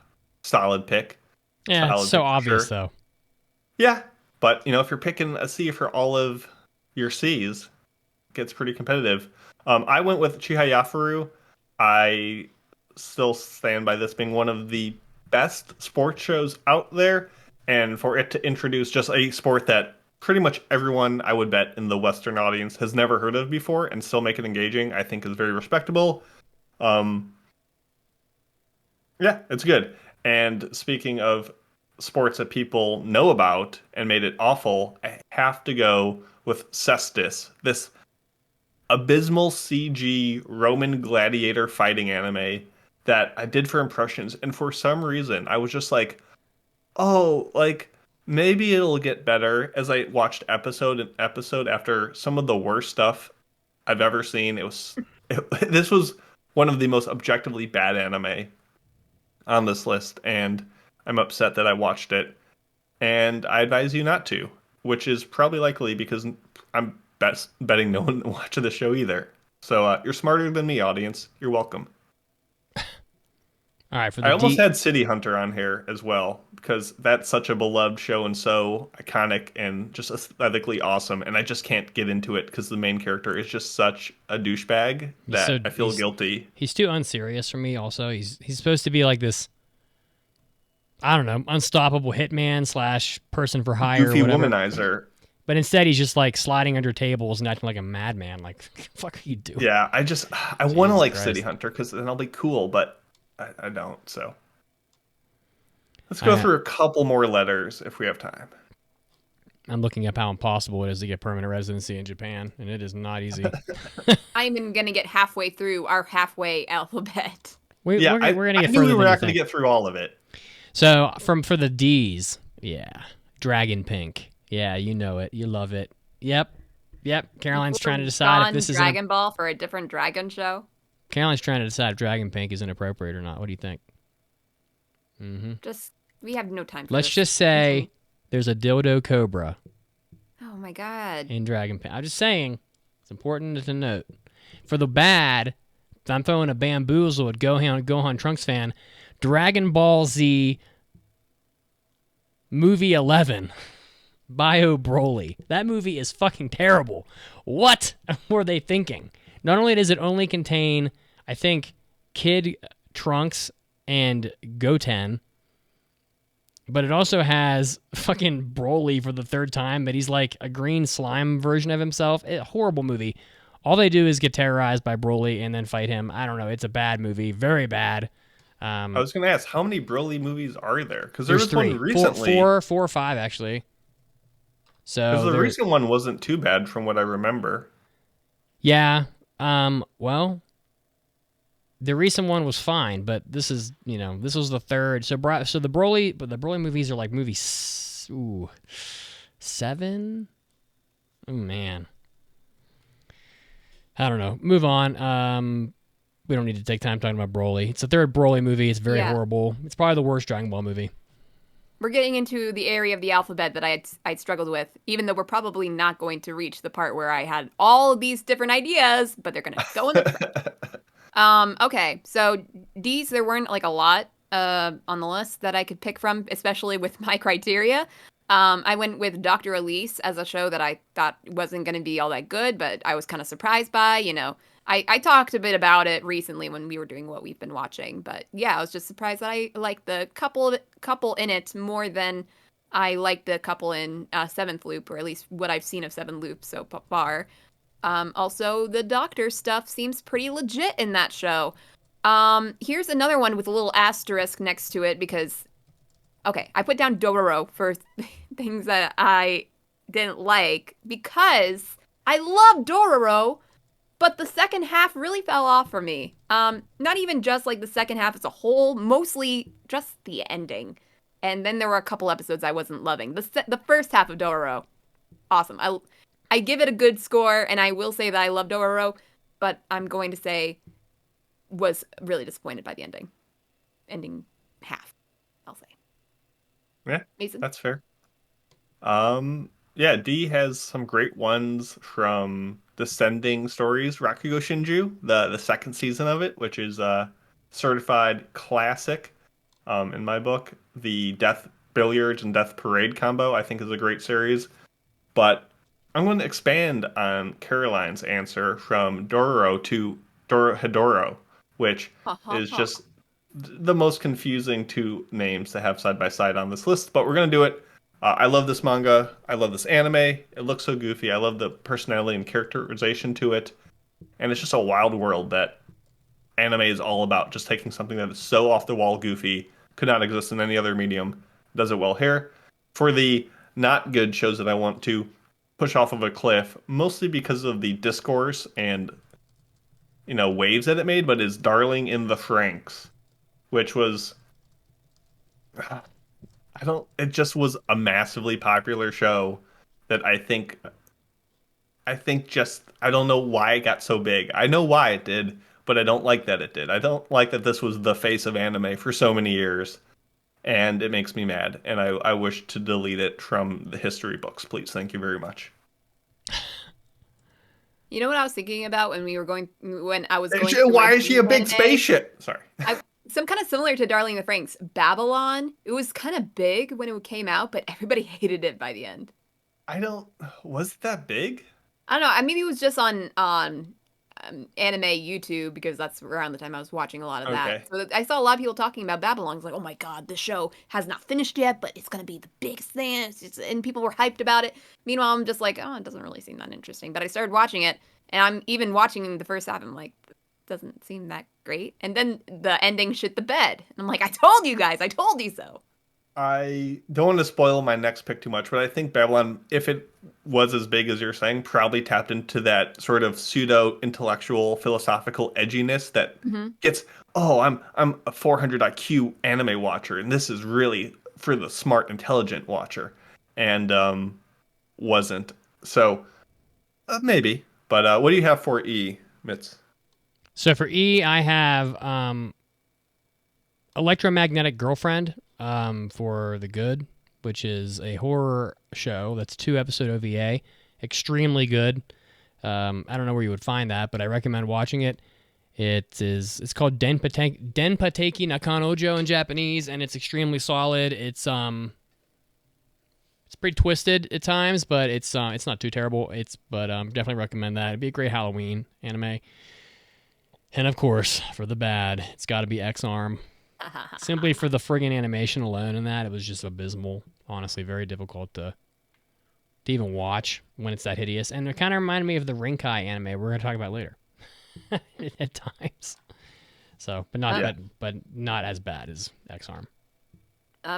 solid pick. Yeah, solid it's so pick, obvious sure. though. Yeah, but if you're picking a C for all of your C's, it gets pretty competitive. I went with Chihayafuru. I still stand by this being one of the best sports shows out there, and for it to introduce just a sport that pretty much everyone, I would bet, in the Western audience has never heard of before and still make it engaging, I think is very respectable. Yeah, it's good. And speaking of sports that people know about and made it awful, I have to go with Cestus, this abysmal CG Roman gladiator fighting anime that I did for impressions, and for some reason I was just like, oh, like maybe it'll get better as I watched episode after some of the worst stuff I've ever seen. This was one of the most objectively bad anime on this list, and I'm upset that I watched it, and I advise you not to, which is probably likely because I'm betting no one watched the show either. So you're smarter than me, audience. You're welcome. All right, I almost had City Hunter on here as well because that's such a beloved show and so iconic and just aesthetically awesome, and I just can't get into it because the main character is just such a douchebag that I feel guilty. He's too unserious for me. Also, he's supposed to be like this, I don't know, unstoppable hitman / person for hire, goofy whatever. Womanizer. But instead, he's just like sliding under tables and acting like a madman. Like, what the fuck are you doing? Yeah, I want to like City Hunter because then I'll be cool, but I don't. So let's go through a couple more letters if we have time. I'm looking up how impossible it is to get permanent residency in Japan, and it is not easy. I'm even gonna get halfway through our halfway alphabet. We're gonna get I further. knew we were not going to get through all of it. So for the D's, yeah, Dragon Pink. Yeah, you know it. You love it. Yep. Caroline's trying to decide if this is Dragon Ball for a different dragon show. Caroline's trying to decide if Dragon Pink is inappropriate or not. What do you think? Just we have no time for Let's this. just say there's a dildo cobra. Oh my god. In Dragon Pink. I'm just saying. It's important to note. For the bad, I'm throwing a bamboozle at Gohan Trunks fan. Dragon Ball Z Movie 11. Bio Broly. That movie is fucking terrible. What were they thinking? Not only does it only contain, I think, Kid Trunks and Goten, but it also has fucking Broly for the third time, but he's like a green slime version of himself. Horrible movie. All they do is get terrorized by Broly and then fight him. I don't know. It's a bad movie. Very bad. I was going to ask, how many Broly movies are there? Because there There's was three. one recently. Four or five, actually. Because So the recent one wasn't too bad from what I remember. yeah. Well, the recent one was fine, but this was the third. So the Broly movies are like movie 7. Oh man. I don't know. Move on. We don't need to take time talking about Broly. It's the third Broly movie. It's very horrible. It's probably the worst Dragon Ball movie. We're getting into the area of the alphabet that I'd struggled with, even though we're probably not going to reach the part where I had all of these different ideas, but they're going to go in the front. Okay, so D's, there weren't like a lot on the list that I could pick from, especially with my criteria. I went with Dr. Elise as a show that I thought wasn't going to be all that good, but I was kind of surprised by, I talked a bit about it recently when we were doing what we've been watching, but yeah, I was just surprised that I liked the couple in it more than I liked the couple in Seventh Loop, or at least what I've seen of Seventh Loop so far. Also, the doctor stuff seems pretty legit in that show. Here's another one with a little asterisk next to it because, okay, I put down Dororo for things that I didn't like because I love Dororo. But the second half really fell off for me. Not even just like the second half as a whole, mostly just the ending. And then there were a couple episodes I wasn't loving. The first half of Dororo, awesome. I give it a good score, and I will say that I love Dororo, but I'm going to say was really disappointed by the ending. Ending half, I'll say. Yeah, Mason? that's fair. Yeah, D has some great ones from Descending Stories, Rakugo Shinju, the second season of it, which is a certified classic in my book. The Death Billiards and Death Parade combo, I think, is a great series. But I'm going to expand on Caroline's answer from Dororo to Dorohedoro, which is just the most confusing two names to have side by side on this list. But we're going to do it. I love this manga. I love this anime. It looks so goofy. I love the personality and characterization to it. And it's just a wild world that anime is all about. Just taking something that is so off the wall goofy, could not exist in any other medium, does it well here. For the not good shows that I want to push off of a cliff, mostly because of the discourse and, waves that it made, but is Darling in the Franxx, which was... it just was a massively popular show that I think just, I don't know why it got so big. I know why it did, but I don't like that it did. I don't like that this was the face of anime for so many years, and it makes me mad, and I wish to delete it from the history books, please. Thank you very much. You know what I was thinking about when I was going Why is she a big spaceship? Sorry. Some kind of similar to Darling in the Franxx. Babylon, it was kind of big when it came out, but everybody hated it by the end. Was it that big? I don't know. Maybe it was just on anime YouTube, because that's around the time I was watching a lot of that. So I saw a lot of people talking about Babylon. It's like, oh my god, the show has not finished yet, but it's going to be the biggest thing. And people were hyped about it. Meanwhile, I'm just like, oh, it doesn't really seem that interesting. But I started watching it, and I'm even watching the first half. I'm like, doesn't seem that great. And then the ending shit the bed. And I'm like, I told you guys, I told you so. I don't want to spoil my next pick too much, but I think Babylon, if it was as big as you're saying, probably tapped into that sort of pseudo intellectual philosophical edginess that gets, I'm a 400 IQ anime watcher, and this is really for the smart, intelligent watcher, and wasn't. So maybe. But what do you have for E, Mitz? So for E, I have Electromagnetic Girlfriend for The Good, which is a horror show that's 2-episode OVA. Extremely good. I don't know where you would find that, but I recommend watching it. It's called Denpateki Nakanojo in Japanese, and it's extremely solid. It's pretty twisted at times, but it's not too terrible. Definitely recommend that. It'd be a great Halloween anime. And of course, for the bad, it's got to be X-Arm. Simply for the friggin' animation alone in that, it was just abysmal. Honestly, very difficult to even watch when it's that hideous. And it kind of reminded me of the Rinkai anime we're going to talk about later at times. So, but not as bad as X-Arm.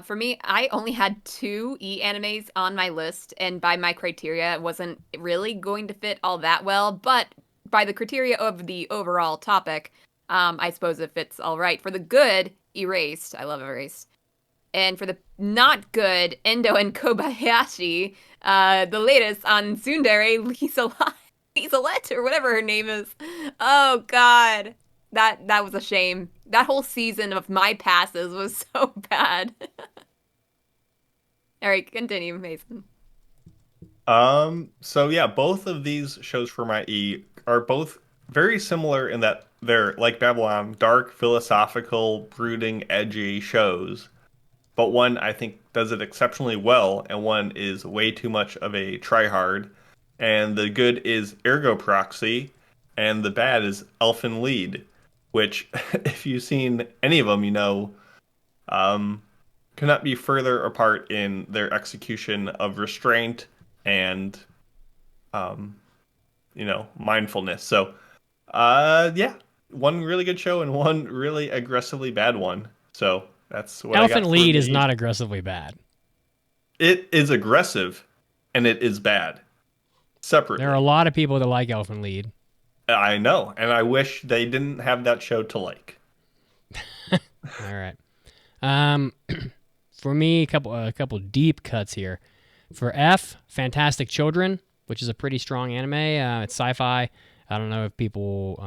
For me, I only had 2 E-animes on my list, and by my criteria, it wasn't really going to fit all that well, but by the criteria of the overall topic, I suppose it fits all right. For the good, Erased. I love Erased. And for the not good, Endo and Kobayashi, the latest on Tsundere Lisalet, or whatever her name is. Oh, God. That was a shame. That whole season of my passes was so bad. All right, continue, Mason. So yeah, both of these shows for my E are both very similar in that they're like Babylon, dark, philosophical, brooding, edgy shows. But one I think does it exceptionally well, and one is way too much of a tryhard. And the good is Ergo Proxy, and the bad is Elfen Lied, which, if you've seen any of them, you know, cannot be further apart in their execution of restraint and, mindfulness. So, yeah, one really good show and one really aggressively bad one. So that's what I got Elfen for Lied is the- not aggressively bad. It is aggressive, and it is bad. Separately. There are a lot of people that like Elfen Lied. I know, and I wish they didn't have that show to like. All right. For me, a couple deep cuts here. For F, Fantastic Children, which is a pretty strong anime. It's sci-fi. I don't know if people,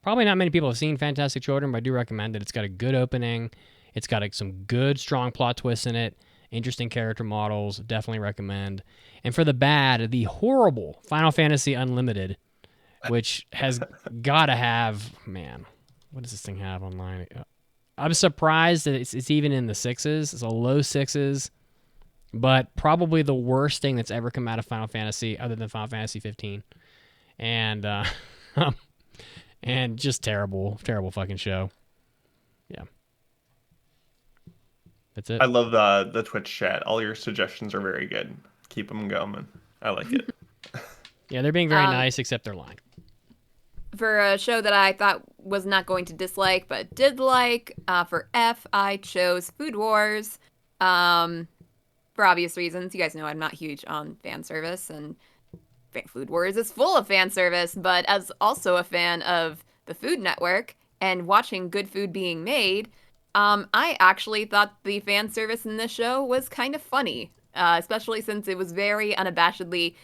probably not many people have seen Fantastic Children, but I do recommend it. It's got a good opening. It's got some good, strong plot twists in it. Interesting character models. Definitely recommend. And for the bad, the horrible Final Fantasy Unlimited, which has got to have, man, what does this thing have online? I'm surprised that it's even in the 6s. It's a low 6s, but probably the worst thing that's ever come out of Final Fantasy other than Final Fantasy 15. And and just terrible fucking show. Yeah. That's it. I love the Twitch chat. All your suggestions are very good. Keep them going. I like it. Yeah, they're being very nice, except they're lying. For a show that I thought was not going to dislike, but did like, for F, I chose Food Wars. For obvious reasons. You guys know I'm not huge on fan service, and Food Wars is full of fan service, but as also a fan of the Food Network and watching good food being made, I actually thought the fan service in this show was kind of funny, especially since it was very unabashedly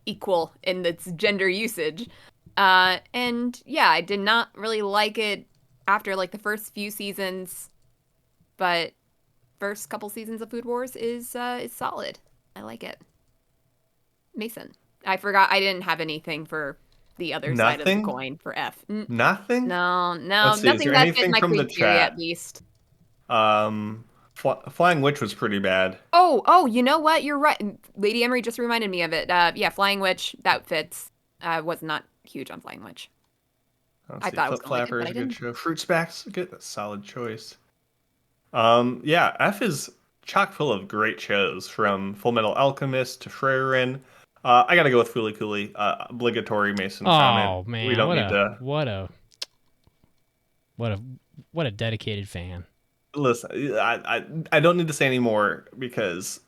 equal in its gender usage. And yeah, I did not really like it after like the first few seasons, but first couple seasons of Food Wars is solid. I like it. Mason, I forgot I didn't have anything for the other side of the Nothing? coin for F. Nothing? No, Let's see, is nothing there that anything fit my from the criteria chat? at least. Flying Witch was pretty bad. Oh, you know what? You're right. Lady Emery just reminded me of it. Yeah, Flying Witch, that fits. Was not huge on Flying Witch. Let's I see. thought I was Flip gonna like it, Flapper but is I a good didn't. show. Fruit Spacks, good, that's a solid choice. Yeah, F is chock full of great shows, from Full Metal Alchemist to Frieren. I gotta go with Fooly Cooly. Obligatory Mason comment. Oh man, We don't need to what a dedicated fan. listen. I don't need to say any more because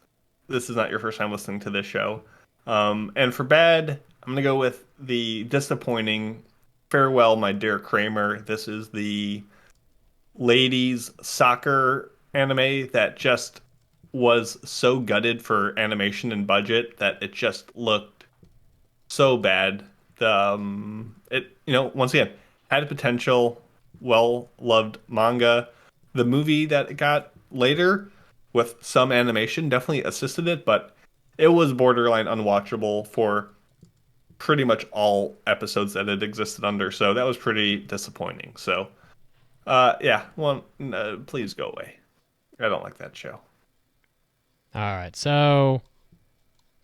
this is not your first time listening to this show. And for bad, I'm gonna go with the disappointing Farewell, My Dear Kramer. This is the ladies soccer anime that just was so gutted for animation and budget that it just looked so bad. Once again, had potential, well loved manga. The movie that it got later with some animation definitely assisted it, but it was borderline unwatchable for pretty much all episodes that it existed under. So that was pretty disappointing. So, yeah, please go away. I don't like that show. All right, so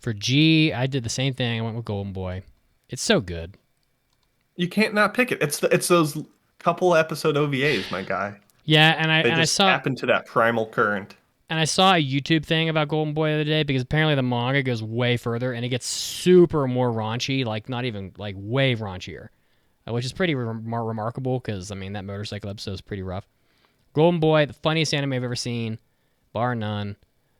for G, I did the same thing. I went with Golden Boy. It's so good. You can't not pick it. It's those couple episode OVAs, my guy. Yeah, They I just saw tap into that primal current. a YouTube thing about Golden Boy the other day because apparently the manga goes way further and it gets super more raunchy, like not even like way raunchier, which is pretty remarkable because I mean that motorcycle episode is pretty rough. Golden Boy, the funniest anime I've ever seen, bar none.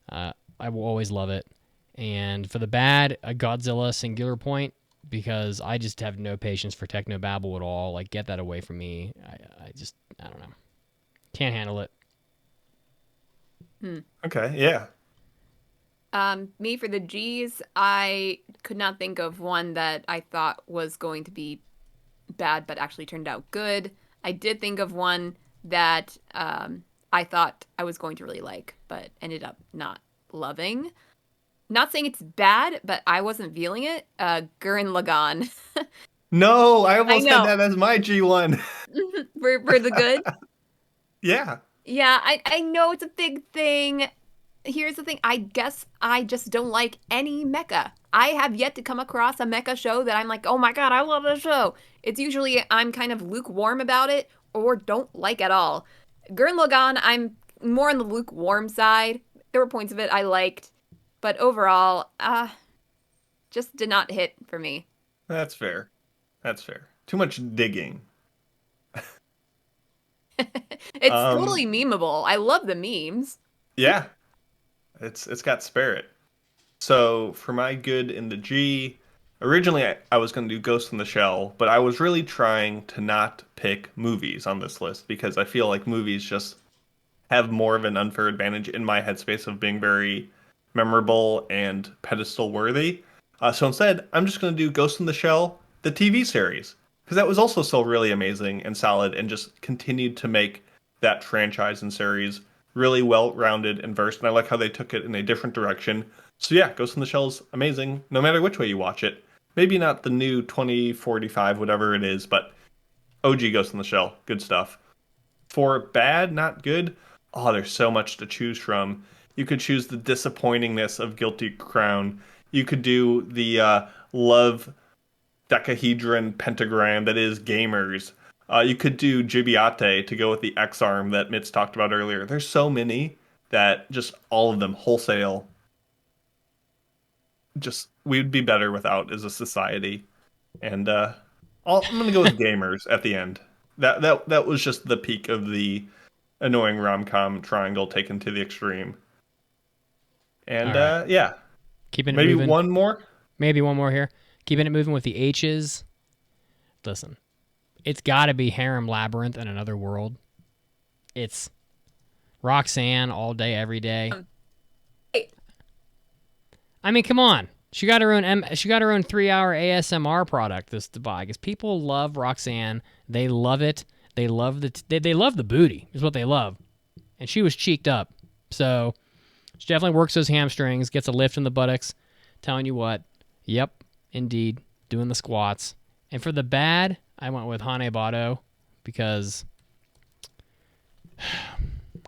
I will always love it. And for the bad, a Godzilla Singular Point, because I just have no patience for technobabble at all. Like, get that away from me. I don't know. Can't handle it. Okay, yeah. Me for the G's, I could not think of one that I thought was going to be bad, but actually turned out good. I did think of one that I thought I was going to really like, but ended up not loving. Not saying it's bad, but I wasn't feeling it. Gurren Lagann. No, I almost know. had that as my G1. for the good. Yeah. Yeah, I know it's a big thing. Here's the thing. I guess I just don't like any mecha. I have yet to come across a mecha show that I'm like, oh my god, I love this show. It's usually I'm kind of lukewarm about it or don't like at all. Gurren Lagann, I'm more on the lukewarm side. There were points of it I liked, but overall, just did not hit for me. That's fair. That's fair. Too much digging. It's totally memeable. I love the memes. Yeah. It's got spirit. So for my good in the G, originally I was going to do Ghost in the Shell, but I was really trying to not pick movies on this list because I feel like movies just have more of an unfair advantage in my headspace of being very memorable and pedestal worthy. So instead, I'm just going to do Ghost in the Shell, the TV series, because that was also still really amazing and solid and just continued to make that franchise and series really well-rounded and versed. And I like how they took it in a different direction. So yeah, Ghost in the Shell is amazing, no matter which way you watch it. Maybe not the new 2045, whatever it is, but OG Ghost in the Shell, good stuff. For bad, not good, oh, there's so much to choose from. You could choose the disappointingness of Guilty Crown. You could do the love decahedron pentagram that is Gamers. You could do Gibiate to go with the X-arm that Mitz talked about earlier. There's so many that just all of them wholesale. Just we'd be better without as a society. And I'm gonna go with Gamers at the end. That was just the peak of the annoying rom-com triangle taken to the extreme. And right. Yeah, Keeping it maybe moving. one more. Maybe one more here. Keeping it moving with the H's. Listen, it's got to be Harem Labyrinth in Another World. It's Roxanne all day, every day. I mean, come on. She got her own 3-hour ASMR product this to buy because people love Roxanne. They love it. They love they love the booty is what they love. And she was cheeked up. So she definitely works those hamstrings, gets a lift in the buttocks. Telling you what. Yep, indeed. Doing the squats. And for the bad, I went with Hanebado because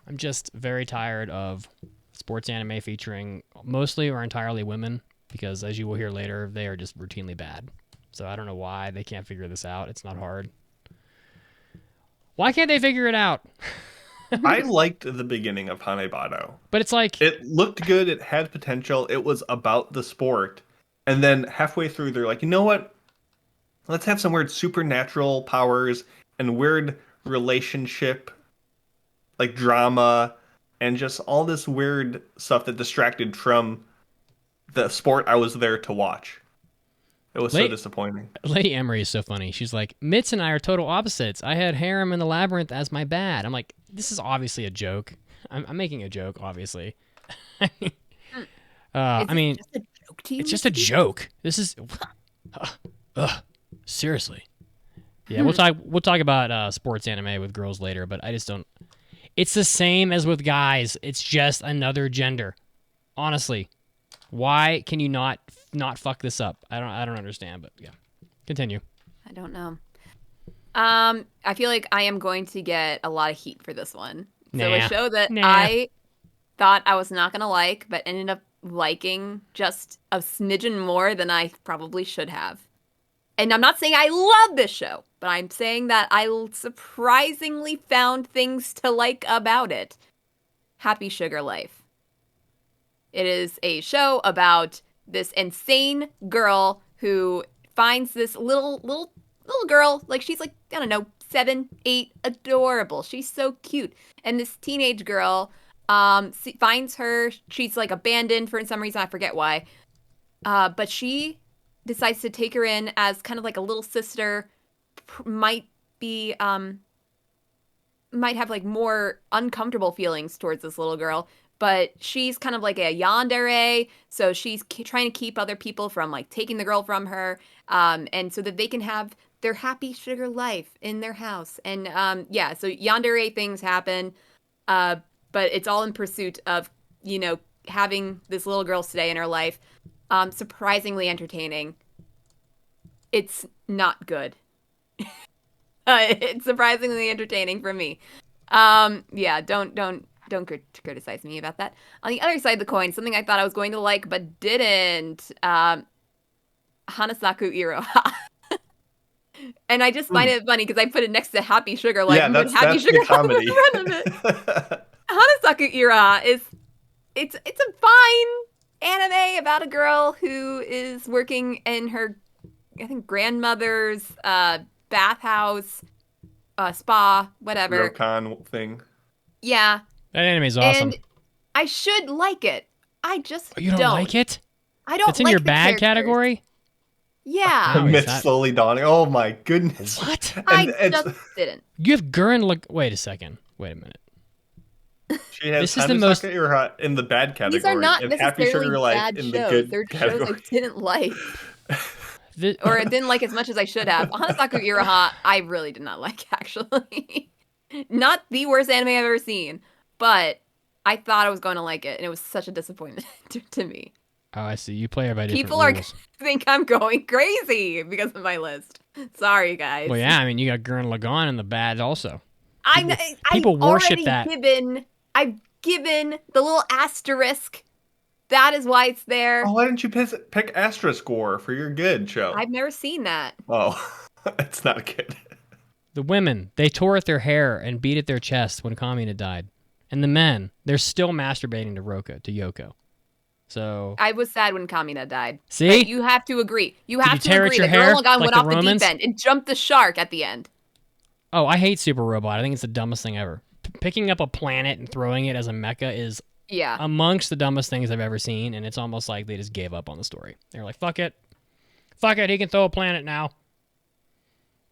I'm just very tired of sports anime featuring mostly or entirely women because, as you will hear later, they are just routinely bad. So I don't know why they can't figure this out. It's not hard. Why can't they figure it out? I liked the beginning of Hanebado. But it's like... It looked good. It had potential. It was about the sport. And then halfway through, they're like, you know what? Let's have some weird supernatural powers and weird relationship, like drama, and just all this weird stuff that distracted from the sport I was there to watch. It was so disappointing. Lady Emery is so funny. She's like, Mitz and I are total opposites. I had Harem in the Labyrinth as my bad. I'm like, this is obviously a joke. I'm making a joke, obviously. I mean, just a joke to you, it's just a joke. This is, seriously. Yeah, we'll talk about sports anime with girls later, but I just don't. It's the same as with guys. It's just another gender. Honestly, why can you not fuck this up? I don't understand, but yeah. Continue. I don't know. I feel like I am going to get a lot of heat for this one. So a show that thought I was not going to like, but ended up liking just a smidgen more than I probably should have. And I'm not saying I love this show, but I'm saying that I surprisingly found things to like about it. Happy Sugar Life. It is a show about this insane girl who finds this little girl, like she's like, I don't know, 7, 8, adorable. She's so cute. And this teenage girl finds her, she's like abandoned for some reason, I forget why. But she decides to take her in as kind of like a little sister, might have like more uncomfortable feelings towards this little girl, but she's kind of like a yandere, so she's trying to keep other people from like taking the girl from her, and so that they can have their happy sugar life in their house. And yeah, so yandere things happen, but it's all in pursuit of, you know, having this little girl stay in her life. Surprisingly entertaining. It's not good. It's surprisingly entertaining for me. Yeah, don't criticize me about that. On the other side of the coin, something I thought I was going to like but didn't. Hanasaku Iroha. And I just find it funny because I put it next to Happy Sugar Life. Yeah, that's Happy Sugar the comedy. in front of it. Hanasaku Iroha is it's a fine anime about a girl who is working in her, I think, grandmother's bathhouse, spa, whatever. Ryokan thing. Yeah. That anime's awesome. And I should like it. I just you don't like it? I don't. It's in like your the bad characters. Category. Yeah. The How is myth that? slowly dawning. Oh my goodness. What? I just didn't. You have Gurren. Wait a second. Wait a minute. She has This is the most- Iroha in the bad category. These are not and Happy necessarily Sugar Life bad in the shows. good They're category. shows I didn't like, The- or I didn't like as much as I should have. Hanasaku Iroha, I really did not like, actually. Not the worst anime I've ever seen, but I thought I was going to like it, and it was such a disappointment to me. Oh, I see. You play it by different People are rules. think I'm going crazy because of my list. Sorry, guys. Well, yeah. I mean, you got Gurren Lagann in the bad also. People worship that. I've given the little asterisk. That is why it's there. Oh, why didn't you pick Asterisk War for your good show? I've never seen that. Oh, it's not good. The women, they tore at their hair and beat at their chest when Kamina died. And the men, they're still masturbating to Yoko. So I was sad when Kamina died. See? But you have to agree. You have to tear at agree your that hair Gurren Lagann like went the off the Romans? deep end and jumped the shark at the end. Oh, I hate Super Robot. I think it's the dumbest thing ever. Picking up a planet and throwing it as a mecha is Yeah. amongst the dumbest things I've ever seen, and it's almost like they just gave up on the story. They're like, fuck it, he can throw a planet now.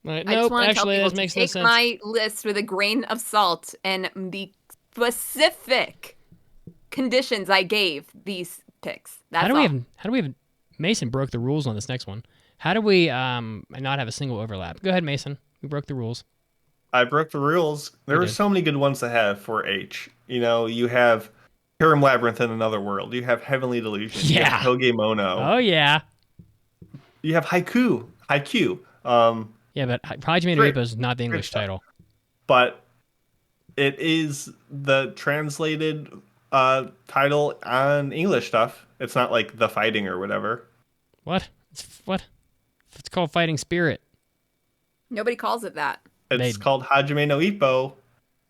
Like, I just nope, want to tell actually, people this to makes no take sense. my list with a grain of salt and the specific conditions I gave these picks. That's How do we have Mason broke the rules on this next one? How do we not have a single overlap? Go ahead, Mason. We broke the rules. I broke the rules. There You were did. so many good ones to have for H. You know, you have Harem Labyrinth in Another World. You have Heavenly Delusion. You Yeah. have Toge Mono. Oh yeah, You have Haiku. yeah, but Hajime no Great. Ippo is not the English stuff. title. But it is the translated title on English stuff. It's not like The Fighting or whatever. What? It's called Fighting Spirit. Nobody calls it that. It's called Hajime no Ippo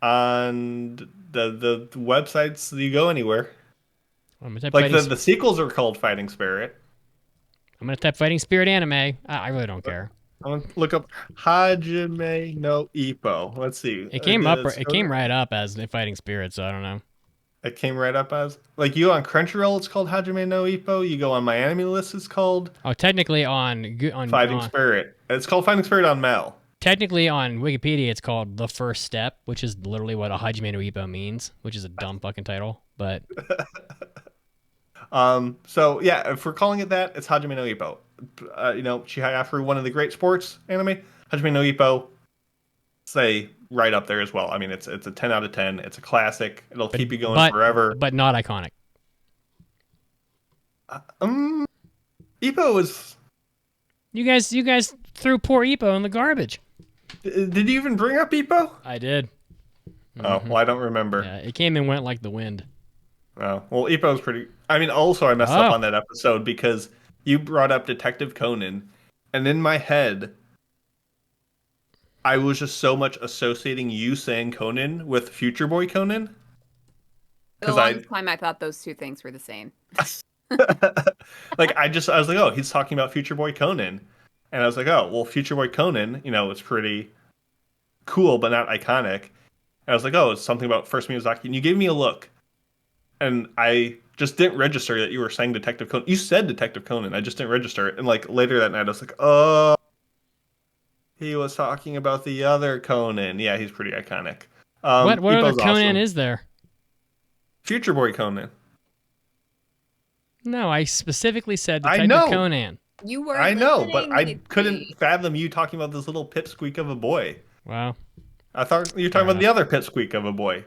on the websites that you go anywhere. I'm gonna type Like Fighting, the sequels are called Fighting Spirit. I'm gonna type Fighting Spirit anime. I really don't care. I'm gonna look up Hajime no Ippo. Let's see. It came up. It came right up as Fighting Spirit, so I don't know. It came right up as like you on Crunchyroll. It's called Hajime no Ippo. You go on my anime list. It's called Oh, technically on Fighting Spirit. It's called Fighting Spirit on Mel. Technically on Wikipedia, it's called The First Step, which is literally what a Hajime no Ippo means, which is a dumb fucking title. But So yeah, if we're calling it that, it's Hajime no Ippo. You know, Chihayafuru, one of the great sports anime. Hajime no Ippo, say right up there as well. I mean, it's a 10 out of 10. It's a classic. It'll keep you going forever. But not iconic. Ippo is. You guys threw poor Ippo in the garbage. Did you even bring up Ippo? I did. Oh, well, I don't remember. Yeah, it came and went like the wind. Oh, well, Ippo's pretty. I mean, also I messed up Oh. on that episode because you brought up Detective Conan, and in my head, I was just so much associating you saying Conan with Future Boy Conan For the because longest time, I thought those two things were the same. like I was like, oh, he's talking about Future Boy Conan, and I was like, oh, well, Future Boy Conan, it's pretty cool but not iconic. And I was like, oh, it's something about First Miyazaki, and you gave me a look, and I just didn't register that you were saying Detective Conan. You said Detective Conan, I just didn't register it, and like later that night, I was like, oh, he was talking about the other Conan. Yeah, he's pretty iconic. What other Ippo's Conan awesome. is there? Future Boy Conan. No, I specifically said I Detective know. Conan. You were I know, but listening, I Mitzi. couldn't fathom you talking about this little pipsqueak of a boy. Wow. I thought you were talking about the other pipsqueak of a boy.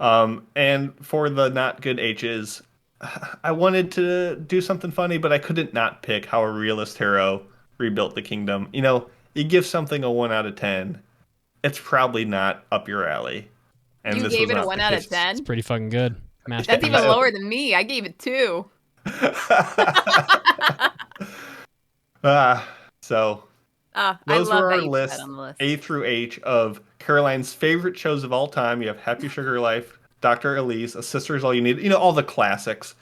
And for the not good H's, I wanted to do something funny, but I couldn't not pick how a realist hero rebuilt the kingdom. You give something a 1 out of 10, it's probably not up your alley. And You this gave was it a not 1 the out of case. 10? It's pretty fucking good. That's Masterpiece. even lower than me. I gave it 2. So I those love were that our you put that list, on the list. A through H, of Caroline's favorite shows of all time. You have Happy Sugar Life, Dr. Elise, A Sister's All You Need, all the classics.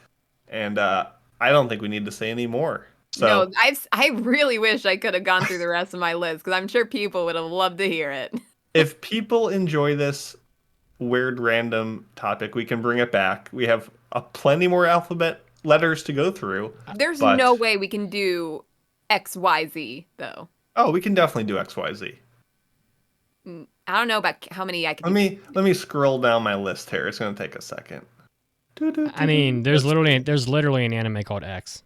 And I don't think we need to say any more. So No, I really wish I could have gone through the rest of my list because I'm sure people would have loved to hear it. if people enjoy this weird random topic, we can bring it back. We have plenty more alphabet letters to go through. There's But no way we can do XYZ, though. oh, we can definitely do XYZ. I don't know about how many I can Let me scroll down my list here. It's going to take a second. I mean, there's literally an anime called X.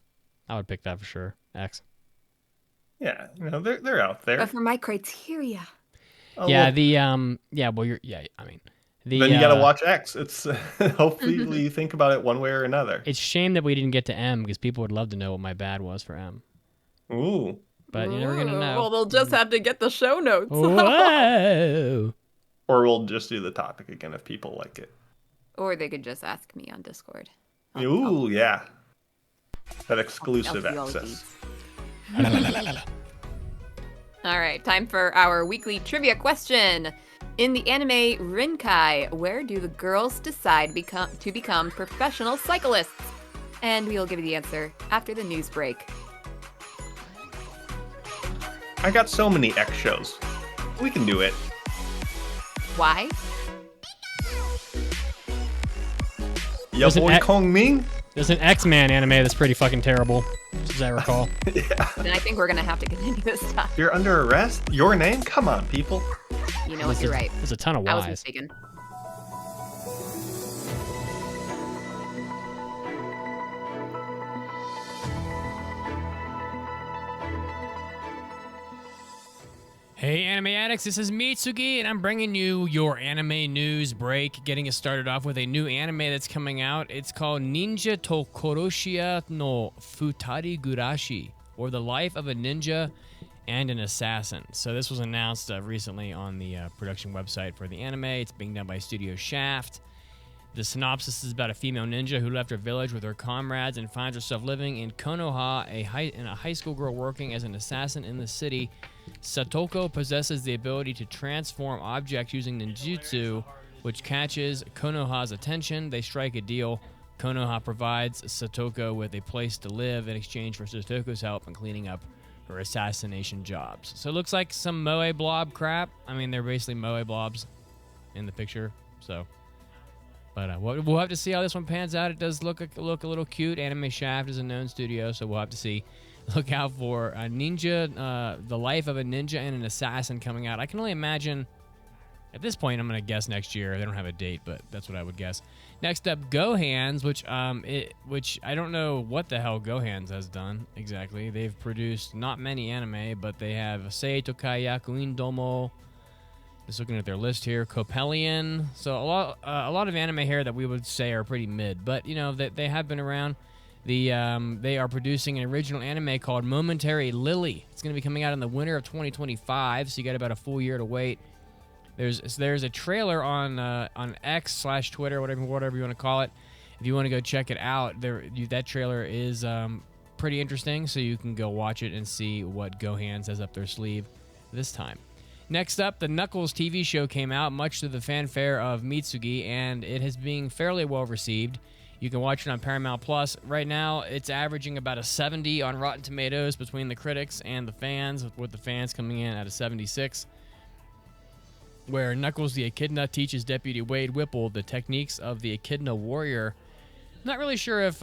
I would pick that for sure. X. Yeah, they're out there. But for my criteria. Oh, Yeah, look. I mean, Then you got to watch X. It's hopefully you think about it one way or another. It's shame that we didn't get to M because people would love to know what my bad was for M. Ooh. But you're never gonna know. Well, they'll just have to get the show notes. Whoa. Or we'll just do the topic again if people like it. Or they could just ask me on Discord. Ooh, yeah. That I'll exclusive do all the access. deeds. All right, time for our weekly trivia question. In the anime Rinkai, where do the girls decide to become professional cyclists? And we'll give you the answer after the news break. I got so many X shows. We can do it. Why? Yo, There's an boy X- Kong Ming? There's an X-Man anime that's pretty fucking terrible, as I recall. Then I think we're gonna have to continue this stuff. You're under arrest? Your name? Come on, people. You know what? You're right. There's a ton of I was Ys. mistaken. Hey, Anime Addicts, this is Mitsugi, and I'm bringing you your anime news break, getting us started off with a new anime that's coming out. It's called Ninja to Koroshiya no Futari Gurashi, or The Life of a Ninja and an Assassin. So this was announced recently on the production website for the anime. It's being done by Studio Shaft. The synopsis is about a female ninja who left her village with her comrades and finds herself living in Konoha, a high school girl working as an assassin in the city. Satoko possesses the ability to transform objects using ninjutsu, which catches Konoha's attention. They strike a deal. Konoha provides Satoko with a place to live in exchange for Satoko's help in cleaning up her assassination jobs. So it looks like some Moe blob crap. I mean, they're basically Moe blobs in the picture. So, but we'll have to see how this one pans out. It does look a little cute. Anime Shaft is a known studio, so we'll have to see. Look out for a ninja, The Life of a Ninja and an Assassin coming out. I can only imagine, at this point, I'm going to guess next year. They don't have a date, but that's what I would guess. Next up, Gohans, which I don't know what the hell Gohans has done exactly. They've produced not many anime, but they have Seito Kayaku Indomo. Just looking at their list here, Copelian. So a lot of anime here that we would say are pretty mid, but they have been around. They are producing an original anime called Momentary Lily. It's going to be coming out in the winter of 2025, so you got about a full year to wait. There's a trailer on X/Twitter, whatever you want to call it, if you want to go check it out, that trailer is pretty interesting, so you can go watch it and see what Gohan's has up their sleeve this time. Next up, the Knuckles TV show came out, much to the fanfare of Mitsugi, and it has been fairly well received. You can watch it on Paramount Plus. Right now, it's averaging about a 70 on Rotten Tomatoes between the critics and the fans, with the fans coming in at a 76. Where Knuckles the Echidna teaches Deputy Wade Whipple the techniques of the Echidna warrior. Not really sure if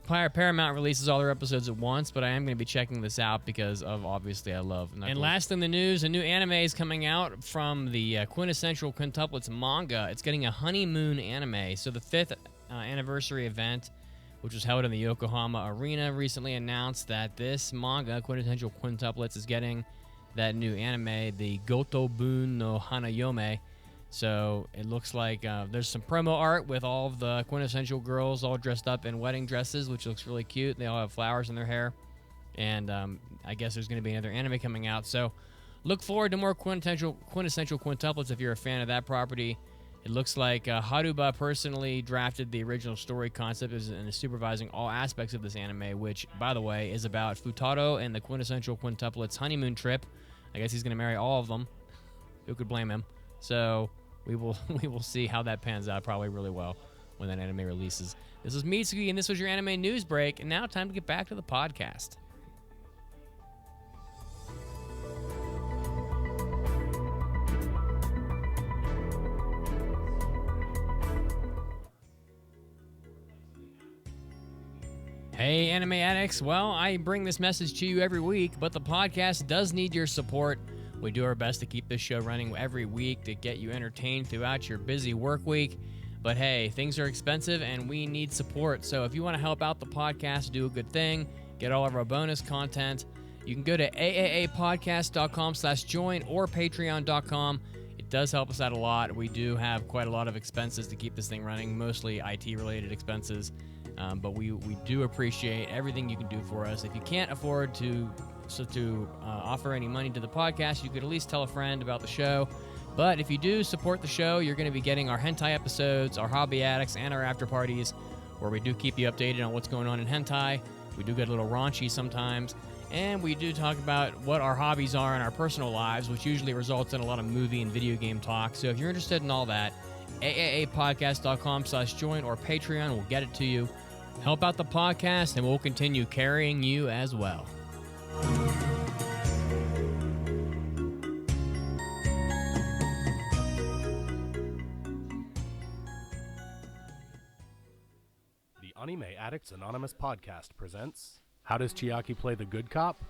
Paramount releases all their episodes at once, but I am going to be checking this out because of, obviously, I love Knuckles. And last in the news, a new anime is coming out from the Quintessential Quintuplets manga. It's getting a honeymoon anime. So the 5th anniversary event, which was held in the Yokohama Arena, recently announced that this manga, Quintessential Quintuplets, is getting that new anime, the Gotobun no Hanayome. So it looks like there's some promo art with all of the quintessential girls all dressed up in wedding dresses, which looks really cute. They all have flowers in their hair. And I guess there's going to be another anime coming out. So look forward to more quintessential quintuplets if you're a fan of that property. It looks like Haruba personally drafted the original story concept and is supervising all aspects of this anime, which, by the way, is about Futaro and the quintessential quintuplets honeymoon trip. I guess he's going to marry all of them. Who could blame him? So we will see how that pans out probably really well when that anime releases. This is Mitsuki, and this was your anime news break. And now time to get back to the podcast. Hey, Anime Addicts. Well, I bring this message to you every week, but the podcast does need your support. We do our best to keep this show running every week to get you entertained throughout your busy work week. But hey, things are expensive and we need support. So if you want to help out the podcast, do a good thing, get all of our bonus content, you can go to aapodcast.com/join or patreon.com. It does help us out a lot. We do have quite a lot of expenses to keep this thing running, mostly IT-related expenses. But we do appreciate everything you can do for us. If you can't afford to offer any money to the podcast, you could at least tell a friend about the show. But if you do support the show, you're going to be getting our hentai episodes, our hobby addicts, and our after parties, where we do keep you updated on what's going on in hentai. We do get a little raunchy sometimes, and we do talk about what our hobbies are in our personal lives, which usually results in a lot of movie and video game talk. So if you're interested in all that, aapodcast.com/join or Patreon will get it to you. Help out the podcast, and we'll continue carrying you as well. The Anime Addicts Anonymous podcast presents How Does Chiaki Play the Good Cop?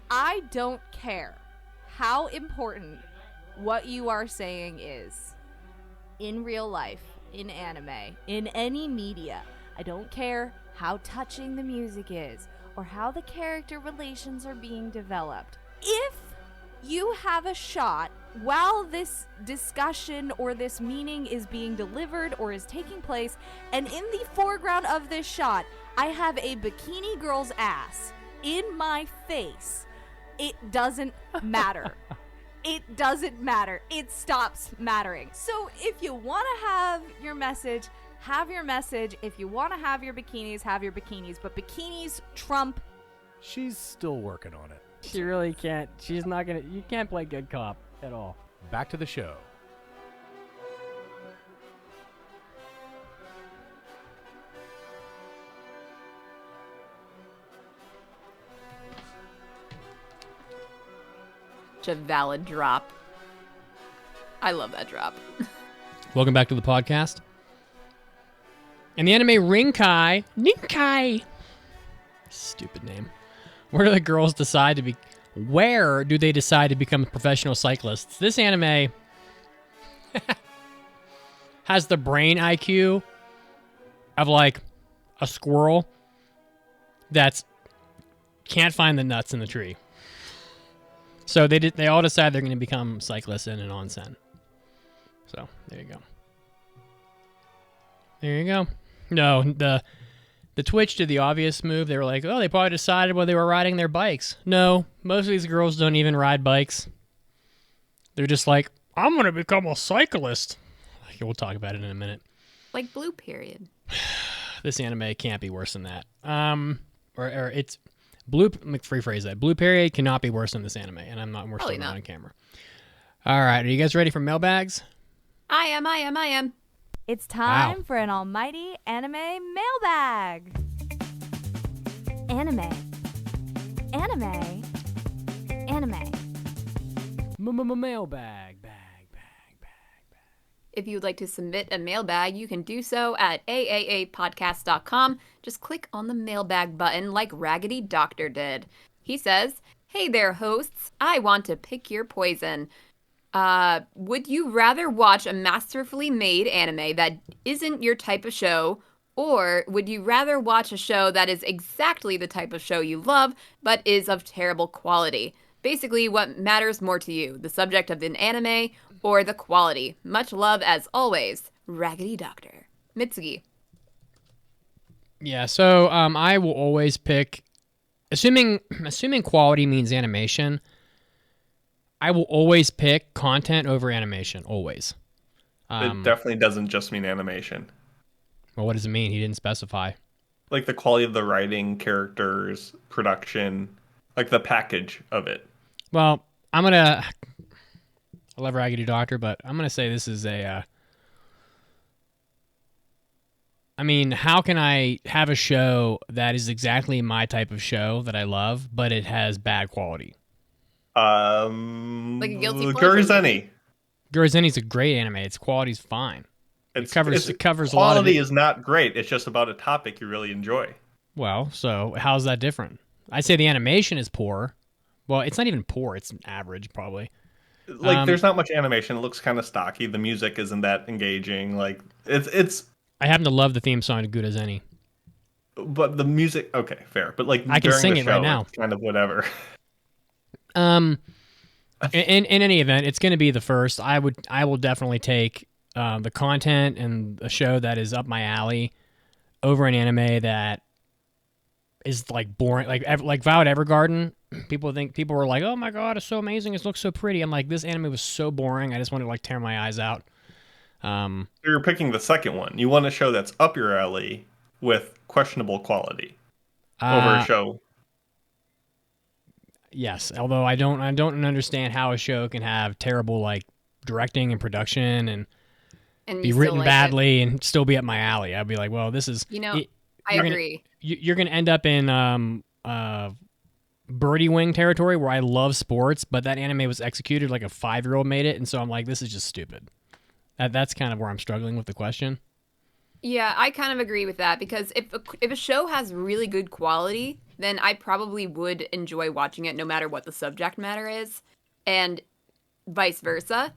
I don't care how important what you are saying is in real life, in anime, in any media. I don't care how touching the music is or how the character relations are being developed. If you have a shot while this discussion or this meaning is being delivered or is taking place, and in the foreground of this shot, I have a bikini girl's ass in my face, it doesn't matter. It doesn't matter. It stops mattering. So if you want to have your message, have your message. If you want to have your bikinis, have your bikinis. But bikinis trump. She's still working on it. She really can't. She's not gonna. You can't play good cop at all. Back to the show. Such a valid drop. I love that drop. Welcome back to the podcast. And the anime Rinkai. Stupid name. Where do they decide to become professional cyclists? This anime has the brain IQ of like a squirrel that's can't find the nuts in the tree. So they all decide they're going to become cyclists in an onsen. So there you go. There you go. No, the Twitch did the obvious move. They were like, oh, they probably decided while they were riding their bikes. No, most of these girls don't even ride bikes. They're just like, I'm going to become a cyclist. Okay, we'll talk about it in a minute. Like Blue Period. This anime can't be worse than that. Or it's blue. Let me rephrase that. Blue Period cannot be worse than this anime, and we're Probably still not not. on camera. All right, are you guys ready for mailbags? I am. It's time Wow. for an almighty anime mailbag. Anime. Mailbag. If you'd like to submit a mailbag, you can do so at AAApodcast.com. Just click on the mailbag button like Raggedy Doctor did. He says, "Hey there, hosts. I want to pick your poison. Would you rather watch a masterfully made anime that isn't your type of show, or would you rather watch a show that is exactly the type of show you love, but is of terrible quality? Basically, what matters more to you, the subject of an anime or the quality? Much love as always, Raggedy Doctor." Mitsugi. Yeah, so I will always pick, assuming quality means animation, I will always pick content over animation, always. It definitely doesn't just mean animation. Well, what does it mean? He didn't specify. Like the quality of the writing, characters, production, like the package of it. Well, I love Raggedy Doctor, but I'm going to say this is how can I have a show that is exactly my type of show that I love, but it has bad quality? Like a guilty pleasure. Gurizeni. Gurizeni's a great anime. Its quality's fine. It covers a lot of quality it. is not great. It's just about a topic you really enjoy. Well, so how's that different? I'd say the animation is poor. Well, it's not even poor. It's average, probably. Like, there's not much animation. It looks kind of stocky. The music isn't that engaging. Like, it's. I happen to love the theme song to Good as Any. But the music, okay, fair. But like, I can during sing the it show, right now. It's kind of whatever. In any event, it's going to be the first. I will definitely take the content and a show that is up my alley over an anime that is like boring, like Violet Evergarden. People were like, "Oh my god, it's so amazing! It looks so pretty." I'm like, this anime was so boring. I just wanted to like tear my eyes out. You're picking the second one. You want a show that's up your alley with questionable quality over a show. Yes, although I don't understand how a show can have terrible like directing and production and And be you still written like badly and still be up my alley. I'd be like, well, this is I agree. You're gonna end up in birdie wing territory where I love sports, but that anime was executed like a 5-year-old made it, and so I'm like, this is just stupid. That's kind of where I'm struggling with the question. Yeah, I kind of agree with that because if a show has really good quality, then I probably would enjoy watching it no matter what the subject matter is, and vice versa.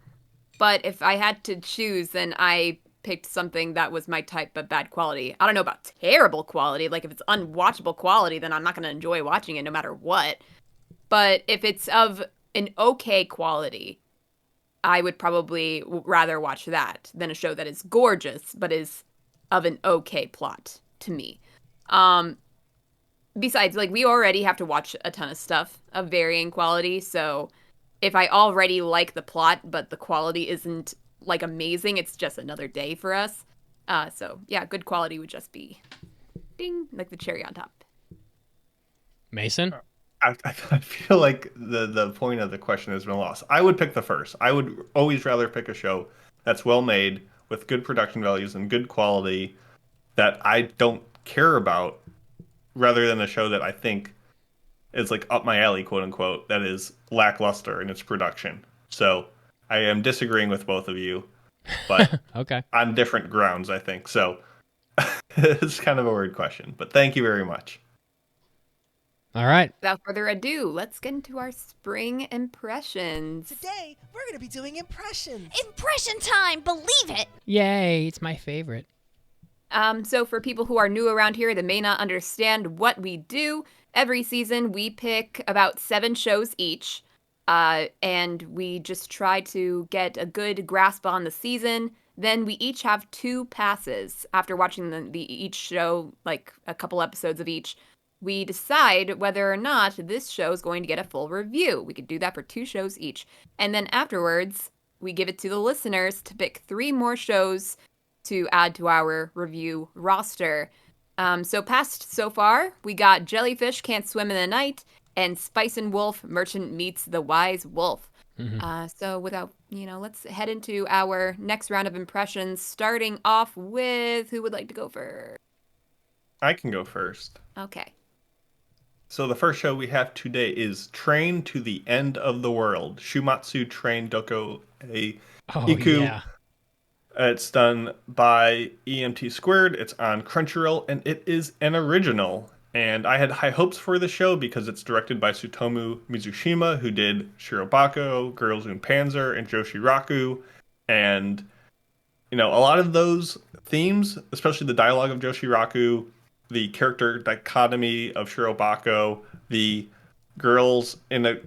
But if I had to choose, then I picked something that was my type but bad quality. I don't know about terrible quality. Like if it's unwatchable quality, then I'm not going to enjoy watching it no matter what. But if it's of an okay quality, I would probably rather watch that than a show that is gorgeous but is of an okay plot to me. Besides, like, we already have to watch a ton of stuff of varying quality, so if I already like the plot but the quality isn't like amazing, it's just another day for us. So yeah, good quality would just be ding, like the cherry on top. Mason? I feel like the point of the question has been lost. I would pick the first. I would always rather pick a show that's well made with good production values and good quality that I don't care about, rather than a show that I think is like up my alley, quote unquote, that is lackluster in its production. So I am disagreeing with both of you, but Okay. on different grounds, I think. So it's kind of a weird question, but thank you very much. All right. Without further ado, let's get into our spring impressions. Today, we're going to be doing impressions. Impression time, believe it! Yay, it's my favorite. So for people who are new around here that may not understand what we do, every season we pick about 7 shows each, and we just try to get a good grasp on the season. Then we each have 2 passes. After watching each show, like a couple episodes of each, we decide whether or not this show is going to get a full review. We could do that for 2 shows each. And then afterwards, we give it to the listeners to pick 3 more shows to add to our review roster. So far, we got Jellyfish Can't Swim in the Night and Spice and Wolf Merchant Meets the Wise Wolf. So without, let's head into our next round of impressions, starting off with who would like to go first? I can go first. Okay. So the first show we have today is Train to the End of the World, Shumatsu Train Doko a Oh, Iku. yeah. It's done by EMT Squared. It's on Crunchyroll, and it is an original. And I had high hopes for the show because it's directed by Tsutomu Mizushima, who did Shirobako, Girls in Panzer, and Joshiraku. And, a lot of those themes, especially the dialogue of Joshiraku, the character dichotomy of Shirobako, the girls in a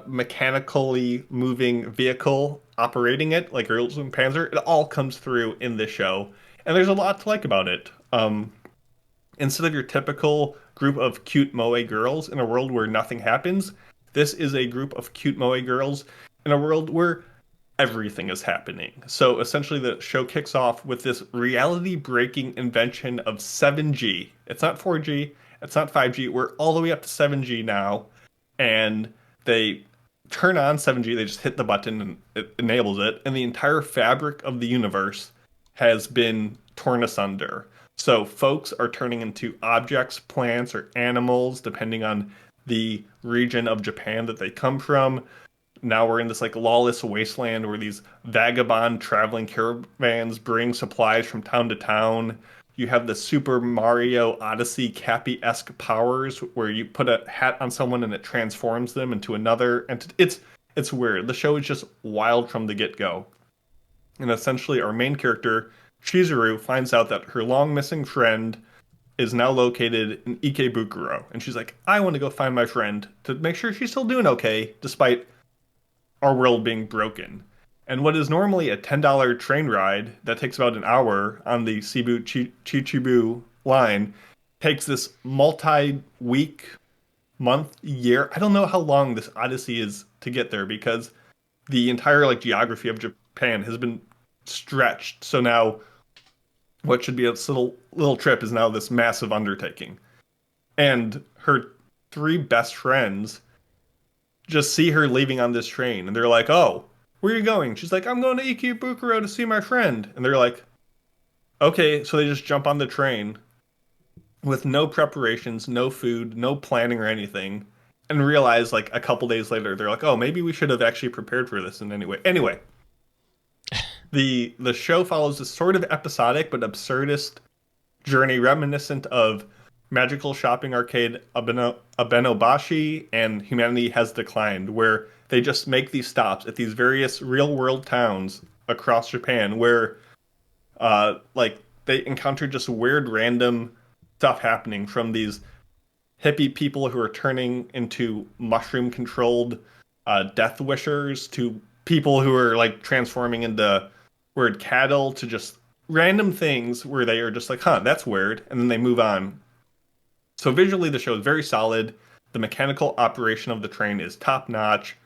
mechanically moving vehicle operating it, like Girls in Panzer, it all comes through in this show. And there's a lot to like about it. Instead of your typical group of cute moe girls in a world where nothing happens, this is a group of cute moe girls in a world where everything is happening. So essentially the show kicks off with this reality-breaking invention of 7G. It's not 4G, it's not 5G, we're all the way up to 7G now. And they turn on 7G, they just hit the button and it enables it, and the entire fabric of the universe has been torn asunder. So folks are turning into objects, plants, or animals, depending on the region of Japan that they come from. Now we're in this lawless wasteland where these vagabond traveling caravans bring supplies from town to town. You have the Super Mario Odyssey Cappy-esque powers where you put a hat on someone and it transforms them into another. And it's weird. The show is just wild from the get-go. And essentially our main character, Chizuru, finds out that her long-missing friend is now located in Ikebukuro. And she's like, I want to go find my friend to make sure she's still doing okay, despite our world being broken. And what is normally a $10 train ride that takes about an hour on the Cebu Chichibu line takes this multi-week, month, year. I don't know how long this odyssey is to get there because the entire geography of Japan has been stretched. So now what should be a little trip is now this massive undertaking. And her 3 best friends just see her leaving on this train, and they're like, oh, where are you going? She's like, I'm going to Ikebukuro to see my friend. And they're like, okay, so they just jump on the train with no preparations, no food, no planning or anything, and realize a couple days later, they're like, oh, maybe we should have actually prepared for this in any way. Anyway, the show follows this sort of episodic but absurdist journey reminiscent of Magical Shopping Arcade Abenobashi and Humanity Has Declined, where they just make these stops at these various real-world towns across Japan where, they encounter just weird random stuff happening from these hippie people who are turning into mushroom-controlled death wishers to people who are, transforming into weird cattle to just random things where they are just like, huh, that's weird, and then they move on. So visually, the show is very solid. The mechanical operation of the train is top-notch,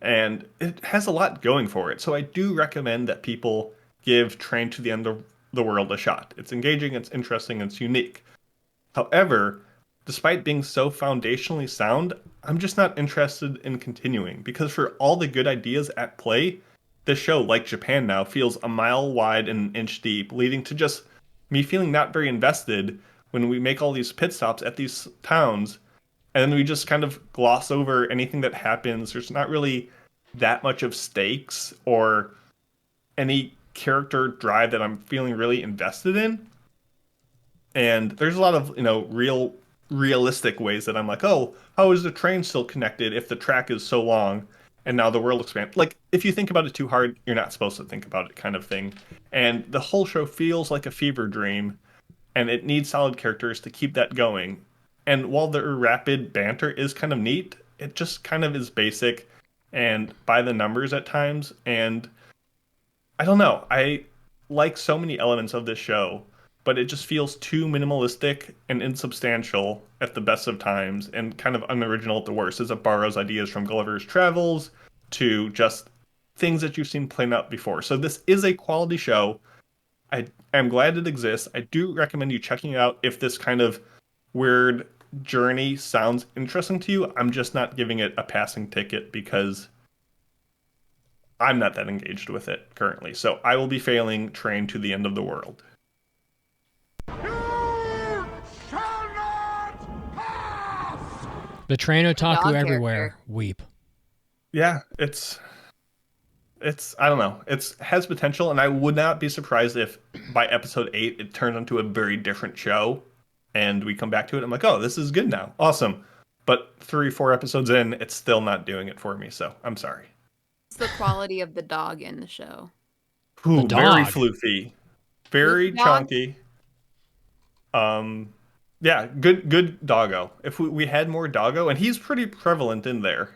and it has a lot going for it. So I do recommend that people give Train to the End of the World a shot. It's engaging, it's interesting, it's unique. However, despite being so foundationally sound, I'm just not interested in continuing, because for all the good ideas at play, this show, like Japan now, feels a mile wide and an inch deep, leading to just me feeling not very invested when we make all these pit stops at these towns, and then we just kind of gloss over anything that happens. There's not really that much of stakes or any character drive that I'm feeling really invested in. And there's a lot of, realistic ways that I'm like, oh, how is the train still connected if the track is so long and now the world expands? If you think about it too hard, you're not supposed to think about it kind of thing. And the whole show feels like a fever dream, and it needs solid characters to keep that going. And while their rapid banter is kind of neat, it just kind of is basic and by the numbers at times. And I don't know, I like so many elements of this show, but it just feels too minimalistic and insubstantial at the best of times and kind of unoriginal at the worst, as it borrows ideas from Gulliver's Travels to just things that you've seen playing out before. So this is a quality show. I am glad it exists. I do recommend you checking it out if this kind of weird journey sounds interesting to you. I'm just not giving it a passing ticket because I'm not that engaged with it currently. So I will be failing Train to the End of the World. The train otaku Dog everywhere. character. Weep. Yeah, it's I don't know. It's has potential, and I would not be surprised if by episode 8 it turns into a very different show, and we come back to it. I'm like, oh, this is good now, awesome. But 3-4 episodes in, it's still not doing it for me. So I'm sorry. It's the quality of the dog in the show. Ooh, The very dog. floofy, very Floofy dog? chunky. Yeah, good doggo. If we had more doggo, and he's pretty prevalent in there.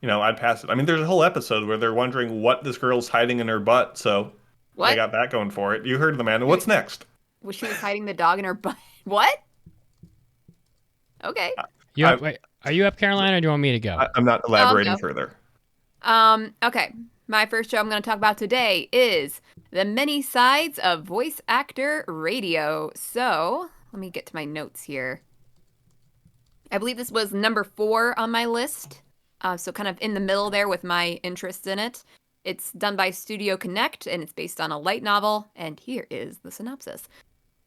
I'd pass it. I mean, there's a whole episode where they're wondering what this girl's hiding in her butt, so they What? got that going for it. You heard the man. What's next? Was she was hiding the dog in her butt? What? Okay. You up, wait, are you up, Carolina, or do you want me to go? I'm not elaborating no. further. Okay. My first show I'm going to talk about today is The Many Sides of Voice Actor Radio. So, let me get to my notes here. I believe this was number 4 on my list. So kind of in the middle there with my interest in it. It's done by Studio Connect, and it's based on a light novel. And here is the synopsis.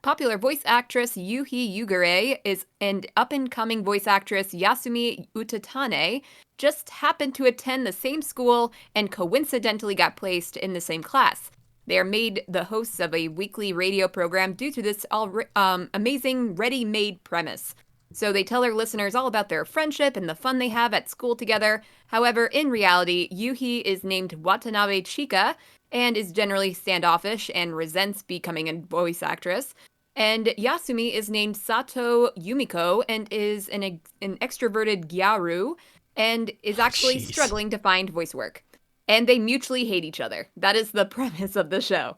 Popular voice actress Yuhi Yugure and up-and-coming voice actress Yasumi Utatane just happened to attend the same school and coincidentally got placed in the same class. They are made the hosts of a weekly radio program due to this amazing ready-made premise. So they tell their listeners all about their friendship and the fun they have at school together. However, in reality, Yuhi is named Watanabe Chika and is generally standoffish and resents becoming a voice actress. And Yasumi is named Sato Yumiko and is an extroverted gyaru and is actually Jeez. struggling to find voice work. And they mutually hate each other. That is the premise of the show.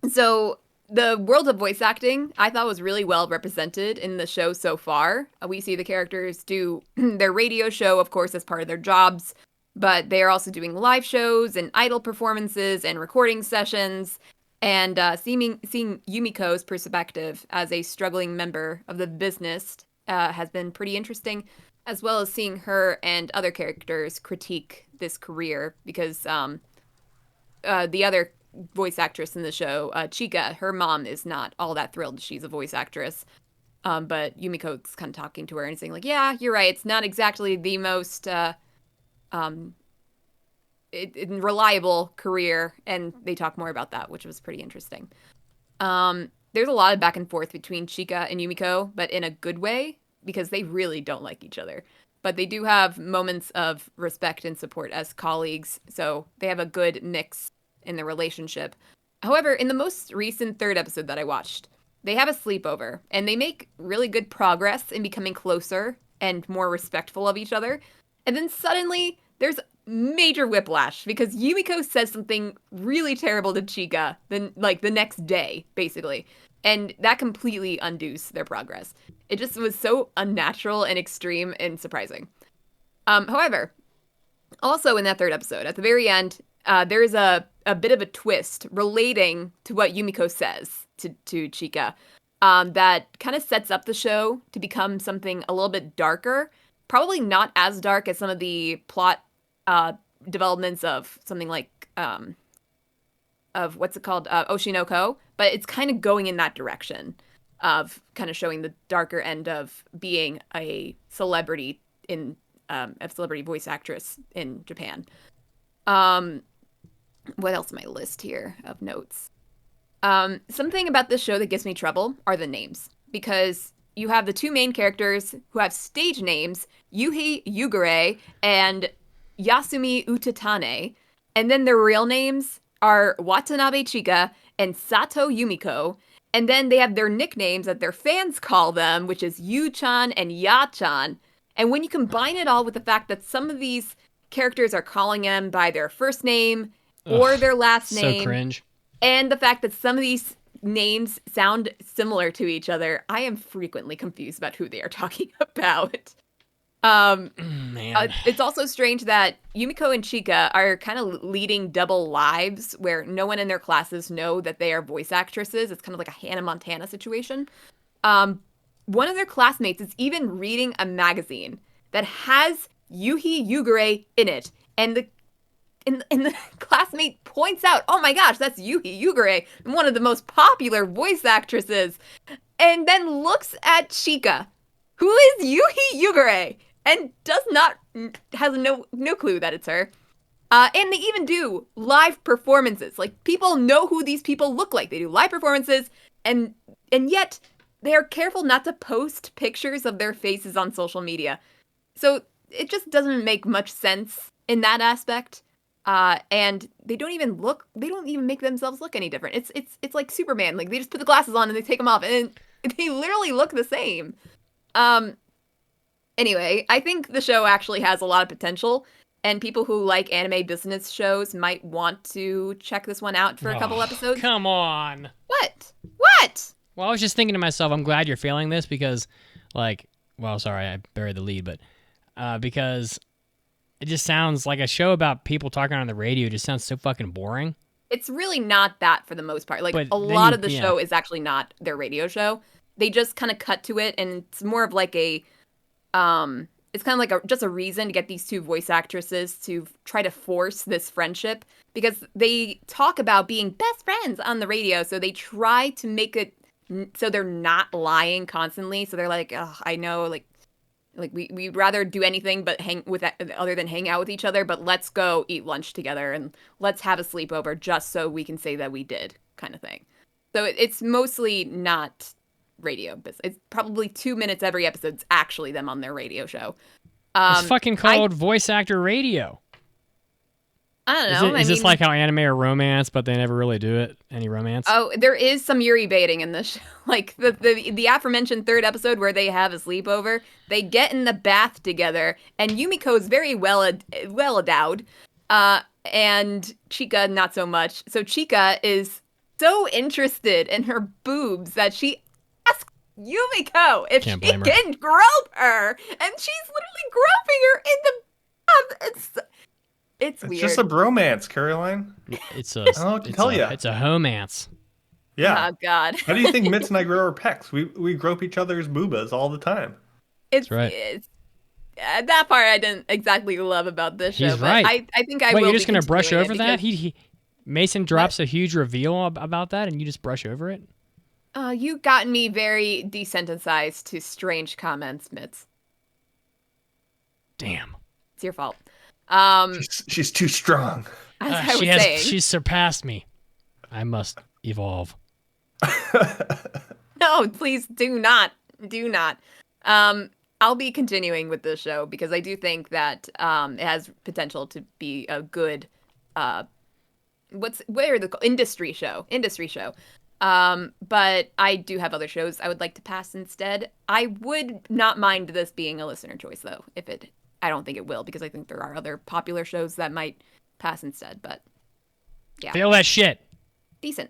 So the world of voice acting, I thought, was really well represented in the show so far. We see the characters do their radio show, of course, as part of their jobs, but they are also doing live shows and idol performances and recording sessions. And seeing Yumiko's perspective as a struggling member of the business has been pretty interesting, as well as seeing her and other characters critique this career, because the other voice actress in the show, Chika, her mom is not all that thrilled she's a voice actress. But Yumiko's kind of talking to her and saying, like, yeah, you're right. It's not exactly the most reliable career. And they talk more about that, which was pretty interesting. There's a lot of back and forth between Chika and Yumiko, but in a good way, because they really don't like each other. But they do have moments of respect and support as colleagues. So they have a good mix in their relationship. However, in the most recent 3rd episode that I watched, they have a sleepover and they make really good progress in becoming closer and more respectful of each other. And then suddenly there's major whiplash because Yumiko says something really terrible to Chika the next day, basically. And that completely undoes their progress. It just was so unnatural and extreme and surprising. However, also in that 3rd episode, at the very end, there is a bit of a twist relating to what Yumiko says to Chika that kind of sets up the show to become something a little bit darker. Probably not as dark as some of the plot developments of something like of what's it called, Oshinoko, but it's kind of going in that direction of kind of showing the darker end of being a celebrity a celebrity voice actress in Japan. What else on my list here of notes? Something about this show that gives me trouble are the names, because you have the 2 main characters who have stage names, Yuhi Yugure and Yasumi Utatane, and then their real names are Watanabe Chika and Sato Yumiko, and then they have their nicknames that their fans call them, which is Yu-chan and Ya-chan. And when you combine it all with the fact that some of these characters are calling them by their first name or their last name, So cringe. and the fact that some of these names sound similar to each other, I am frequently confused about who they are talking about. Man. It's also strange that Yumiko and Chika are kind of leading double lives where no one in their classes know that they are voice actresses. It's kind of like a Hannah Montana situation. One of their classmates is even reading a magazine that has Yuhi Yugure in it, and the classmate points out, "Oh my gosh, that's Yuhi Yugure, one of the most popular voice actresses," and then looks at Chika, who is Yuhi Yugure, and has no clue that it's her. And they even do live performances. Like, people know who these people look like. They do live performances, and yet they are careful not to post pictures of their faces on social media. So it just doesn't make much sense in that aspect. And they don't even make themselves look any different. It's like Superman. Like, they just put the glasses on and they take them off, and they literally look the same. Anyway, I think the show actually has a lot of potential, and people who like anime business shows might want to check this one out for a couple episodes. Come on. What? Well, I was just thinking to myself, I'm glad you're feeling this because, sorry, I buried the lead, but because it just sounds like a show about people talking on the radio. It just sounds so fucking boring. It's really not that for the most part. Like, But a lot of the show is actually not their radio show. They just kind of cut to it, and it's more of like it's kind of like just a reason to get these two voice actresses to try to force this friendship, because they talk about being best friends on the radio, so they try to make it so they're not lying constantly. So they're like, "Oh, I know, like we'd rather do anything but other than hang out with each other, but let's go eat lunch together and let's have a sleepover just so we can say that we did," kind of thing. So it's mostly not radio business. It's probably 2 minutes every episode. It's actually them on their radio show. It's fucking called voice actor radio. I don't know. Is this like how anime or romance, but they never really do it? Any romance? Oh, there is some Yuri baiting in this show. Like the aforementioned third episode where they have a sleepover, they get in the bath together, and Yumiko is very well endowed, and Chika not so much. So Chika is so interested in her boobs that she asks Yumiko if she can grope her, and she's literally groping her in the bath. It's weird. It's just a bromance, Caroline. I don't know what to tell you. It's a homance. Yeah. Oh, God. How do you think Mitz and I grow our pecs? We grope each other's boobas all the time. That's right. That part I didn't exactly love about this show. He's right. I think I will. Wait, you're just going to brush over that? Mason drops a huge reveal about that, and you just brush over it? You gotten me very desensitized to strange comments, Mitz. Damn. It's your fault. She's too strong. She's surpassed me. I must evolve. No, please do not. Do not. I'll be continuing with this show because I do think that it has potential to be a good industry show. But I do have other shows I would like to pass instead. I would not mind this being a listener choice though, I don't think it will, because I think there are other popular shows that might pass instead, but yeah. Feel that shit. Decent.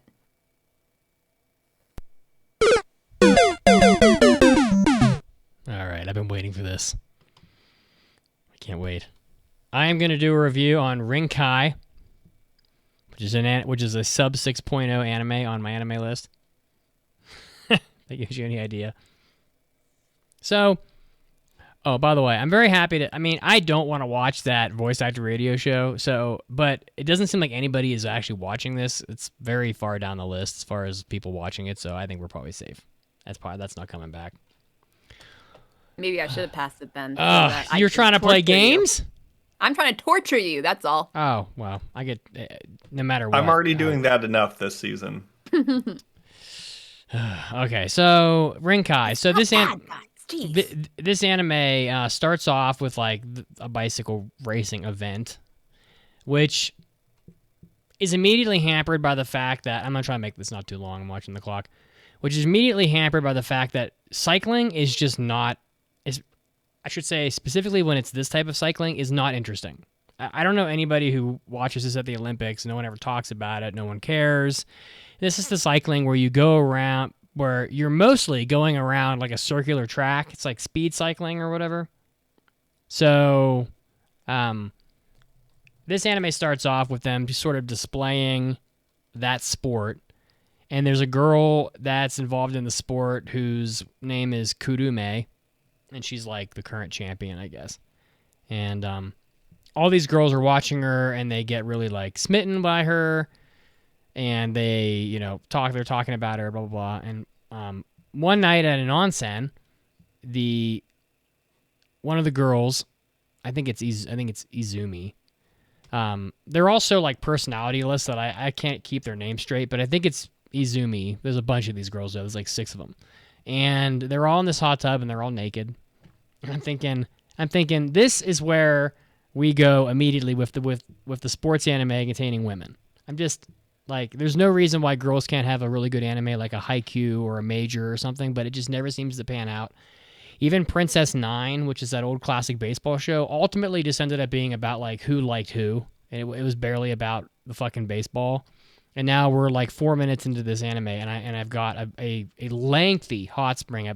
Alright, I've been waiting for this. I can't wait. I am going to do a review on Rinkai, which is a sub 6.0 anime on my anime list. That gives you any idea. So, by the way, I'm very happy I don't want to watch that voice actor radio show, but it doesn't seem like anybody is actually watching this. It's very far down the list as far as people watching it, so I think we're probably safe. That's not coming back. Maybe I should have passed it then. You're trying to play games? I'm trying to torture you, that's all. Oh, well, I get, no matter what. I'm already doing that enough this season. Okay, so Rinkai. So this anime starts off with like a bicycle racing event, which is immediately hampered by the fact that I'm gonna try to make this not too long. I'm watching the clock, which is immediately hampered by the fact that cycling is just not. I should say specifically when it's this type of cycling is not interesting. I don't know anybody who watches this at the Olympics. No one ever talks about it. No one cares. This is the cycling where you go around, where you're mostly going around like a circular track. It's like speed cycling or whatever. So, this anime starts off with them just sort of displaying that sport. And there's a girl that's involved in the sport whose name is Kurume. And she's like the current champion, I guess. And all these girls are watching her, and they get really like smitten by her. And they, you know, they're talking about her, blah, blah, blah. And one night at an onsen, one of the girls, I think it's Izumi. They're also like personality lists that I can't keep their names straight, but I think it's Izumi. There's a bunch of these girls though. There's like 6 of them, and they're all in this hot tub and they're all naked. And I'm thinking this is where we go immediately with the sports anime containing women. I'm just like, there's no reason why girls can't have a really good anime like a Haikyuu or a Major or something, but it just never seems to pan out. Even Princess Nine, which is that old classic baseball show, ultimately just ended up being about like who liked who, and it was barely about the fucking baseball. And now we're like 4 minutes into this anime, and I've got a lengthy hot spring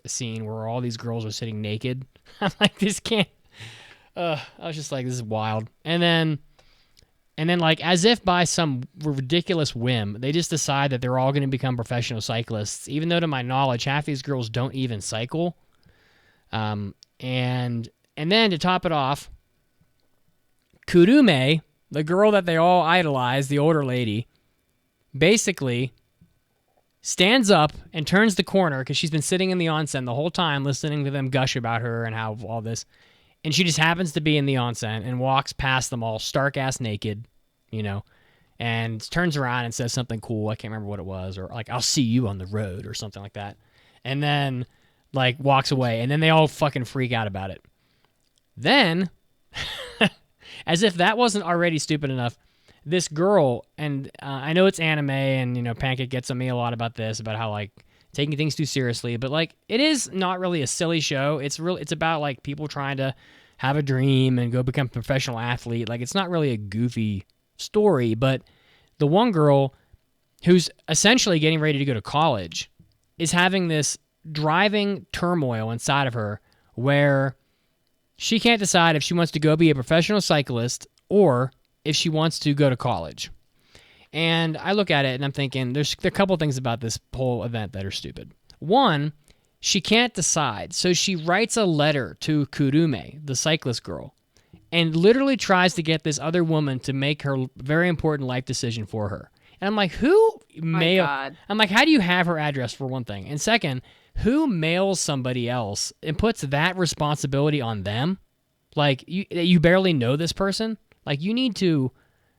scene where all these girls are sitting naked. I'm like, this can't. I was just like, this is wild. And then like as if by some ridiculous whim, they just decide that they're all going to become professional cyclists, even though to my knowledge, half these girls don't even cycle. And then to top it off, Kurume, the girl that they all idolize, the older lady, basically stands up and turns the corner because she's been sitting in the onsen the whole time listening to them gush about her and how all this. And she just happens to be in the onsen and walks past them all stark-ass naked, you know, and turns around and says something cool. I can't remember what it was. Or like, I'll see you on the road or something like that. And then like walks away, and then they all fucking freak out about it. Then, as if that wasn't already stupid enough, this girl, and I know it's anime, and you know Pancake gets on me a lot about this, about how like taking things too seriously, but like it is not really a silly show. It's about like people trying to have a dream and go become a professional athlete. Like it's not really a goofy story, but the one girl who's essentially getting ready to go to college is having this driving turmoil inside of her where she can't decide if she wants to go be a professional cyclist or if she wants to go to college. And I look at it and I'm thinking there are a couple things about this whole event that are stupid. One, she can't decide, so she writes a letter to Kurume, the cyclist girl, and literally tries to get this other woman to make her very important life decision for her. And I'm like, I'm like, how do you have her address, for one thing? And second, who mails somebody else and puts that responsibility on them? Like, you barely know this person? Like, you need to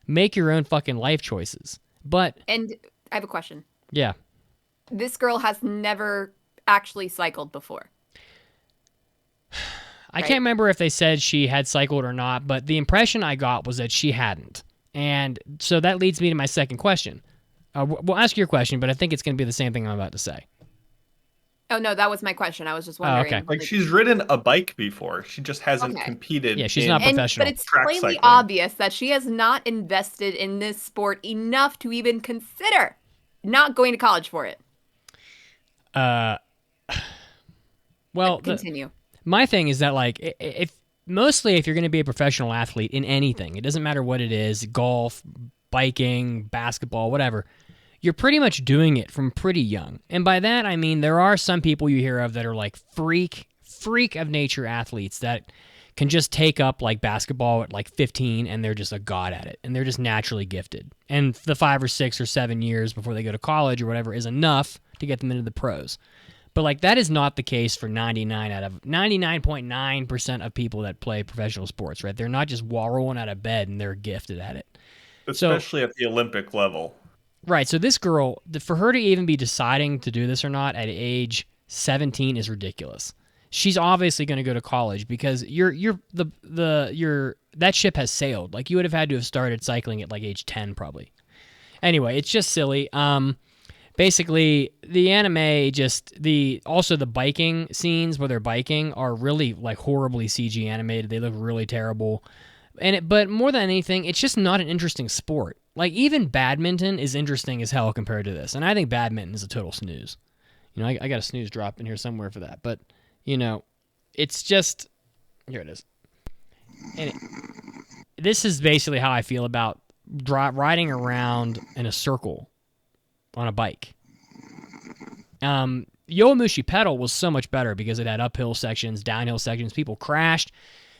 make your own fucking life choices. And I have a question. Yeah. This girl has never actually cycled before. I can't remember if they said she had cycled or not, but the impression I got was that she hadn't. And so that leads me to my second question. We'll ask your question, but I think it's going to be the same thing I'm about to say. Oh, no, that was my question. I was just wondering. Okay. Like, she's ridden a bike before. She just hasn't competed. Yeah, she's not professional. But it's plainly obvious that she has not invested in this sport enough to even consider not going to college for it. Well, continue. My thing is that, like, if you're going to be a professional athlete in anything, it doesn't matter what it is, golf, biking, basketball, whatever, you're pretty much doing it from pretty young. And by that, I mean, there are some people you hear of that are like freak of nature athletes that can just take up like basketball at like 15 and they're just a god at it. And they're just naturally gifted. And the 5 or 6 or 7 years before they go to college or whatever is enough to get them into the pros. But like that is not the case for 99.9% of people that play professional sports, right? They're not just rolling out of bed and they're gifted at it. Especially at the Olympic level. Right. So this girl, for her to even be deciding to do this or not at age 17 is ridiculous. She's obviously going to go to college because that ship has sailed. Like you would have had to have started cycling at like age 10 probably. Anyway, it's just silly. Basically, the anime also the biking scenes where they're biking are really like horribly CG animated. They look really terrible. But more than anything, it's just not an interesting sport. Like even badminton is interesting as hell compared to this, and I think badminton is a total snooze. You know, I got a snooze drop in here somewhere for that, but you know, it's just here it is. This is basically how I feel about riding around in a circle on a bike. Yowamushi Pedal was so much better because it had uphill sections, downhill sections. People crashed.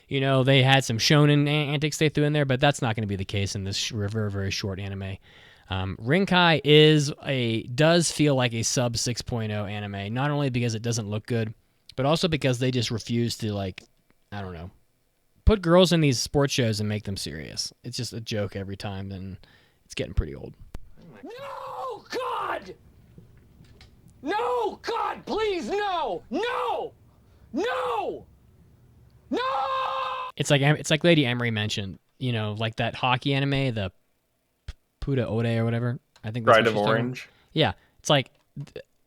They had some shonen antics they threw in there, but that's not going to be the case in this very, very short anime. Rinkai does feel like a sub 6.0 anime, not only because it doesn't look good, but also because they just refuse to, I don't know, put girls in these sports shows and make them serious. It's just a joke every time, and it's getting pretty old. No, God! No, God, please, no! No! No! No! It's like Lady Emery mentioned, like that hockey anime, the Puta Ode or whatever. I think that's Bride what of she's talking Orange. about. Yeah, it's like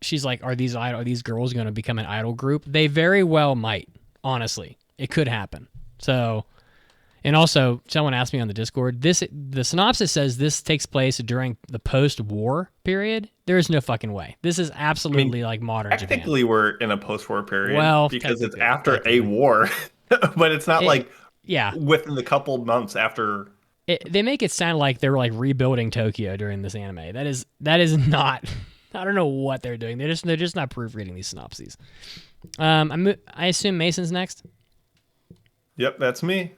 she's like, are these girls going to become an idol group? They very well might. Honestly, it could happen. So, and also, someone asked me on the Discord. The synopsis says this takes place during the post-war period. There is no fucking way. This is absolutely like modern Japan. Technically, we're in a post-war period. Well, because it's after a war, but it's not within the couple months after. They make it sound like they're like rebuilding Tokyo during this anime. That is not. I don't know what they're doing. They're just not proofreading these synopses. I assume Mason's next. Yep, that's me.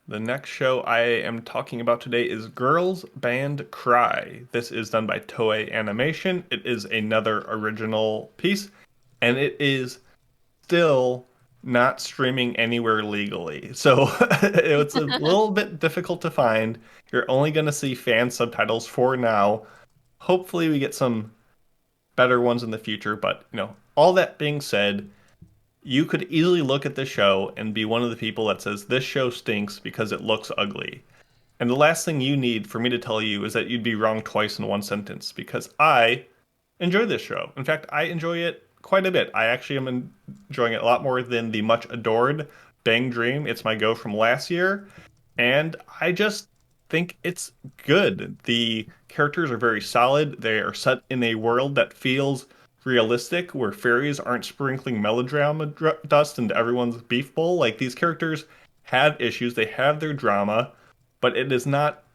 The next show I am talking about today is Girls Band Cry. This is done by Toei Animation. It is another original piece, and it is still not streaming anywhere legally. So it's a little bit difficult to find. You're only going to see fan subtitles for now. Hopefully we get some better ones in the future, but all that being said, you could easily look at this show and be one of the people that says this show stinks because it looks ugly. And the last thing you need for me to tell you is that you'd be wrong twice in one sentence, because I enjoy this show. In fact, I enjoy it quite a bit. I actually am enjoying it a lot more than the much adored Bang Dream. It's my go from last year. And I just think it's good. The characters are very solid. They are set in a world that feels realistic, where fairies aren't sprinkling melodrama dust into everyone's beef bowl. Like, these characters have issues, they have their drama, but it is not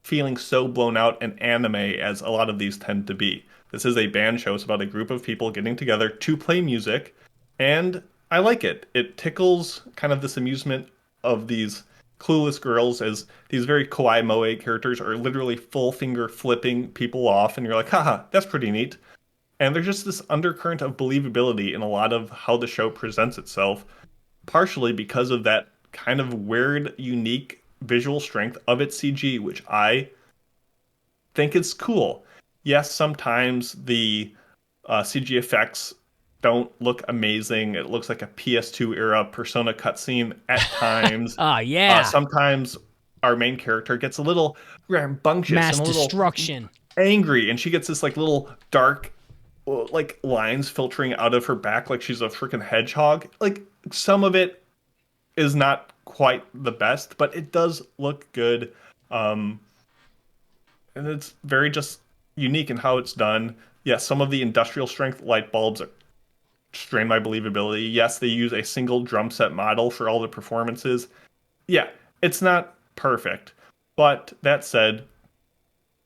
feeling so blown out and anime as a lot of these tend to be. This is a band show. It's about a group of people getting together to play music, and I like it. It tickles kind of this amusement of these clueless girls, as these very kawaii moe characters are literally full finger flipping people off, and you're like, haha, that's pretty neat. And there's just this undercurrent of believability in a lot of how the show presents itself, partially because of that kind of weird, unique visual strength of its CG, which I think is cool. Yes, sometimes the CG effects don't look amazing. It looks like a PS2 era Persona cutscene at times. Yeah. Sometimes our main character gets a little rambunctious Mass and a little destruction, angry, and she gets this like little dark like lines filtering out of her back like she's a freaking hedgehog. Like, some of it is not quite the best, but it does look good. And it's very just unique in how it's done. Yes, some of the industrial strength light bulbs strain my believability. Yes, they use a single drum set model for all the performances. Yeah, it's not perfect. But that said,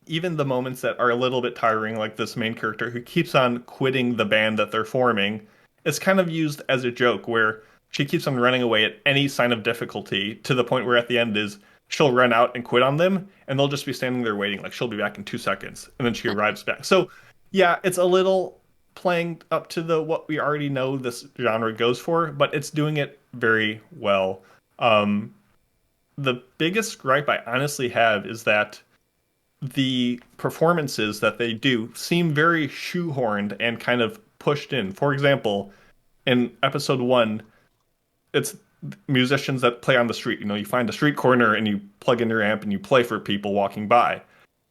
even the moments that are a little bit tiring, like this main character who keeps on quitting the band that they're forming, is kind of used as a joke, where she keeps on running away at any sign of difficulty, to the point where at the end is she'll run out and quit on them, and they'll just be standing there waiting, like she'll be back in 2 seconds, and then she arrives back. So yeah, it's a little playing up to what we already know this genre goes for, but it's doing it very well. The biggest gripe I honestly have is that the performances that they do seem very shoehorned and kind of pushed in. For example, in episode 1, it's musicians that play on the street. You find a street corner and you plug in your amp and you play for people walking by.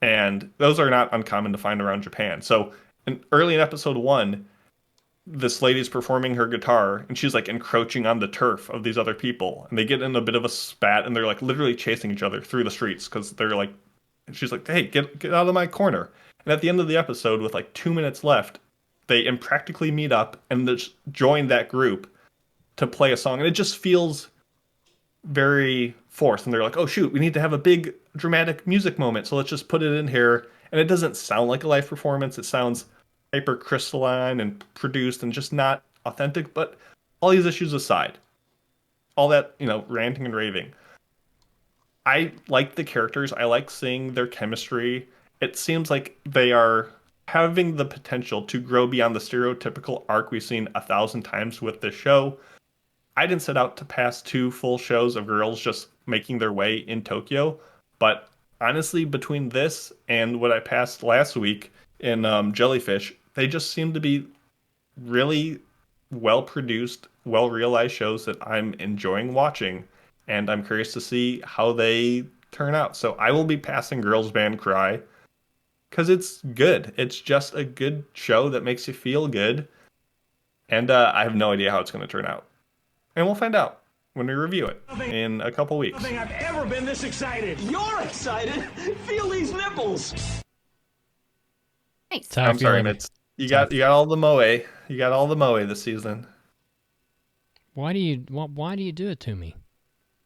And those are not uncommon to find around Japan. So early in episode 1, this lady's performing her guitar and she's like encroaching on the turf of these other people. And they get in a bit of a spat and they're like literally chasing each other through the streets because they're like, she's like, hey, get out of my corner. And at the end of the episode, with like 2 minutes left, they impractically meet up and just join that group to play a song. And it just feels very forced, and they're like, oh shoot, we need to have a big dramatic music moment, so let's just put it in here. And it doesn't sound like a live performance. It sounds hyper crystalline and produced and just not authentic. But all these issues aside, all that, ranting and raving, I like the characters. I like seeing their chemistry. It seems like they are having the potential to grow beyond the stereotypical arc we've seen 1,000 times with this show. I didn't set out to pass 2 full shows of girls just making their way in Tokyo, but honestly, between this and what I passed last week in Jellyfish, they just seem to be really well produced, well realized shows that I'm enjoying watching, and I'm curious to see how they turn out. So I will be passing Girls Band Cry because it's good. It's just a good show that makes you feel good, and I have no idea how it's going to turn out. And we'll find out when we review it in a couple weeks. I don't think I've ever been this excited. You're excited? Feel these nipples. Nice. I'm sorry, Mitz. You got all the moe. You got all the moe this season. Why do you do it to me?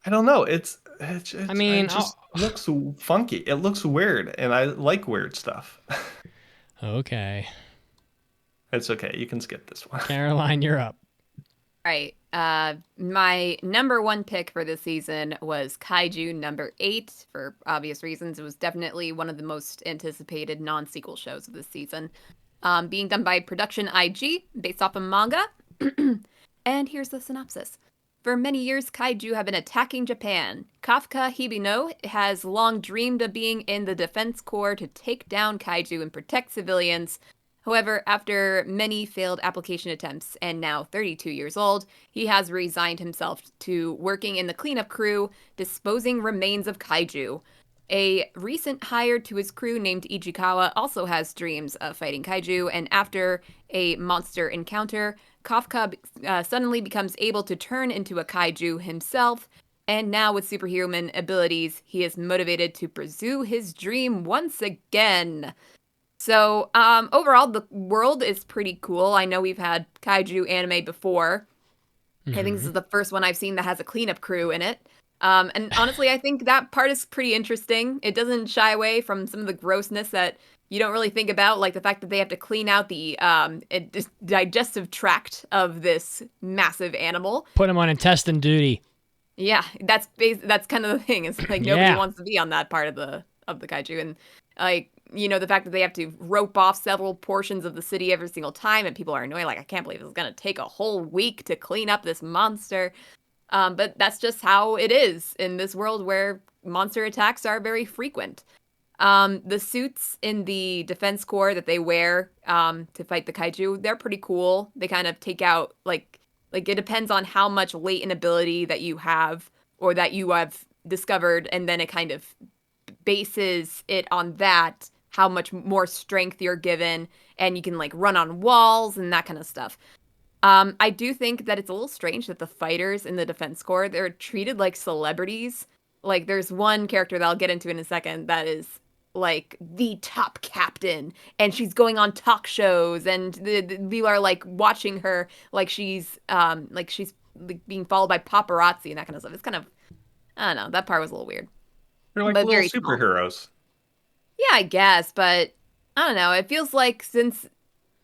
I don't know. It just looks funky. It looks weird, and I like weird stuff. Okay. It's okay. You can skip this one. Caroline, you're up. Right. My number 1 pick for this season was Kaiju number 8 for obvious reasons. It was definitely one of the most anticipated non-sequel shows of this season. Being done by Production IG, based off a manga. And here's the synopsis. For many years, kaiju have been attacking Japan. Kafka Hibino has long dreamed of being in the Defense Corps to take down kaiju and protect civilians. However, after many failed application attempts and now 32 years old, he has resigned himself to working in the cleanup crew, disposing remains of kaiju. A recent hire to his crew named Ichikawa also has dreams of fighting kaiju, and after a monster encounter, Kafka suddenly becomes able to turn into a kaiju himself, and now with superhuman abilities, he is motivated to pursue his dream once again. So, overall, the world is pretty cool. I know we've had kaiju anime before. I think this is the first one I've seen that has a cleanup crew in it. And honestly, I think that part is pretty interesting. It doesn't shy away from some of the grossness that you don't really think about, like the fact that they have to clean out the digestive tract of this massive animal. Put him on intestine duty. Yeah, that's kind of the thing. It's like nobody wants to be on that part of the kaiju, and like, the fact that they have to rope off several portions of the city every single time, and people are annoyed. Like, I can't believe it's gonna take a whole week to clean up this monster. But that's just how it is in this world where monster attacks are very frequent. The suits in the Defense Corps that they wear to fight the kaiju, they're pretty cool. They kind of take out, like it depends on how much latent ability that you have or that you have discovered, and then it kind of bases it on that, how much more strength you're given, and you can like run on walls and that kind of stuff. I do think that it's a little strange that the fighters in the Defense Corps, they're treated like celebrities. Like, there's one character that I'll get into in a second that is like the top captain, and she's going on talk shows, and the people are like watching her like she's like being followed by paparazzi and that kind of stuff. It's kind of, I don't know, that part was a little weird. They're like little superheroes. Yeah, I guess, but I don't know. It feels like, since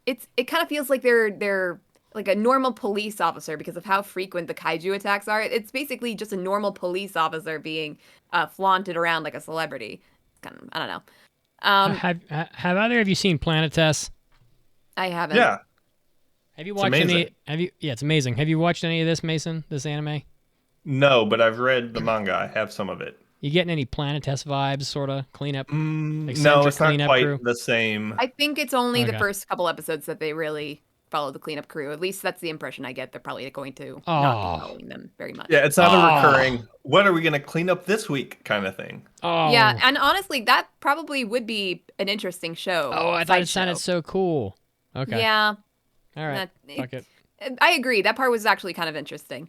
it kind of feels like they're like a normal police officer because of how frequent the kaiju attacks are. It's basically just a normal police officer being flaunted around like a celebrity. It's kind of, I don't know. Have either of you seen Planet Test? I haven't. Yeah. Have you watched any? Yeah, it's amazing. Have you watched any of this, Mason? This anime? No, but I've read the manga. I have some of it. You getting any Planet Test vibes, sort of cleanup? No, it's not quite crew? the same. I think it's only the first couple episodes that they really follow the cleanup crew. At least that's the impression I get. They're probably going to not be following them very much. Yeah, it's not a recurring, what are we going to clean up this week kind of thing. Oh. Yeah, and honestly, that probably would be an interesting show. Oh, I thought it sounded so cool. Okay. Yeah. All right. Fuck it. I agree. That part was actually kind of interesting.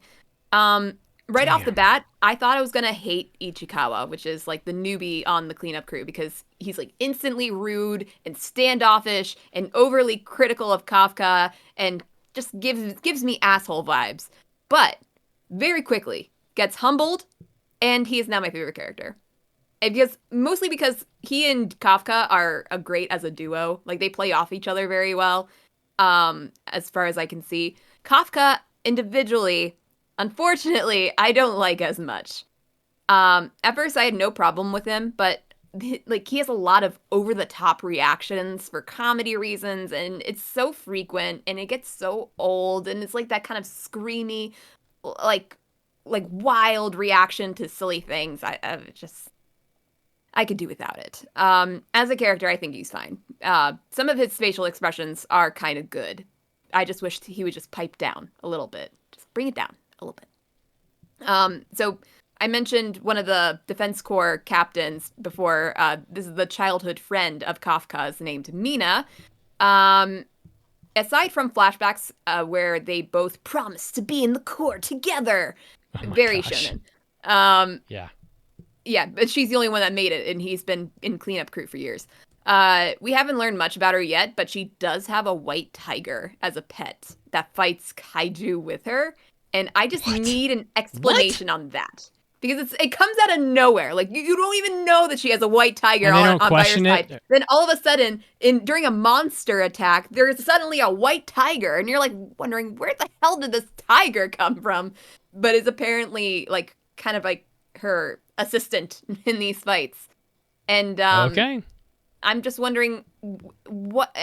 Right off the bat, I thought I was going to hate Ichikawa, which is like the newbie on the cleanup crew, because he's like instantly rude and standoffish and overly critical of Kafka and just gives me asshole vibes. But very quickly, gets humbled, and he is now my favorite character. And mostly because he and Kafka are great as a duo. Like, they play off each other very well, as far as I can see. Kafka, individually, unfortunately, I don't like as much. At first, I had no problem with him, but like, he has a lot of over-the-top reactions for comedy reasons, and it's so frequent, and it gets so old, and it's like that kind of screamy, like wild reaction to silly things. I could do without it. As a character, I think he's fine. Some of his facial expressions are kind of good. I just wish he would just pipe down a little bit. Just bring it down a little bit. So I mentioned one of the Defense Corps captains before. This is the childhood friend of Kafka's named Mina. Aside from flashbacks where they both promise to be in the Corps together, very shonen. Yeah, but she's the only one that made it, and he's been in cleanup crew for years. We haven't learned much about her yet, but she does have a white tiger as a pet that fights kaiju with her, and I just need an explanation on that. Because it comes out of nowhere. Like, you don't even know that she has a white tiger on by her side. Then all of a sudden, during a monster attack, there's suddenly a white tiger, and you're like wondering, where the hell did this tiger come from? But it's apparently like kind of like her assistant in these fights. And okay. I'm just wondering what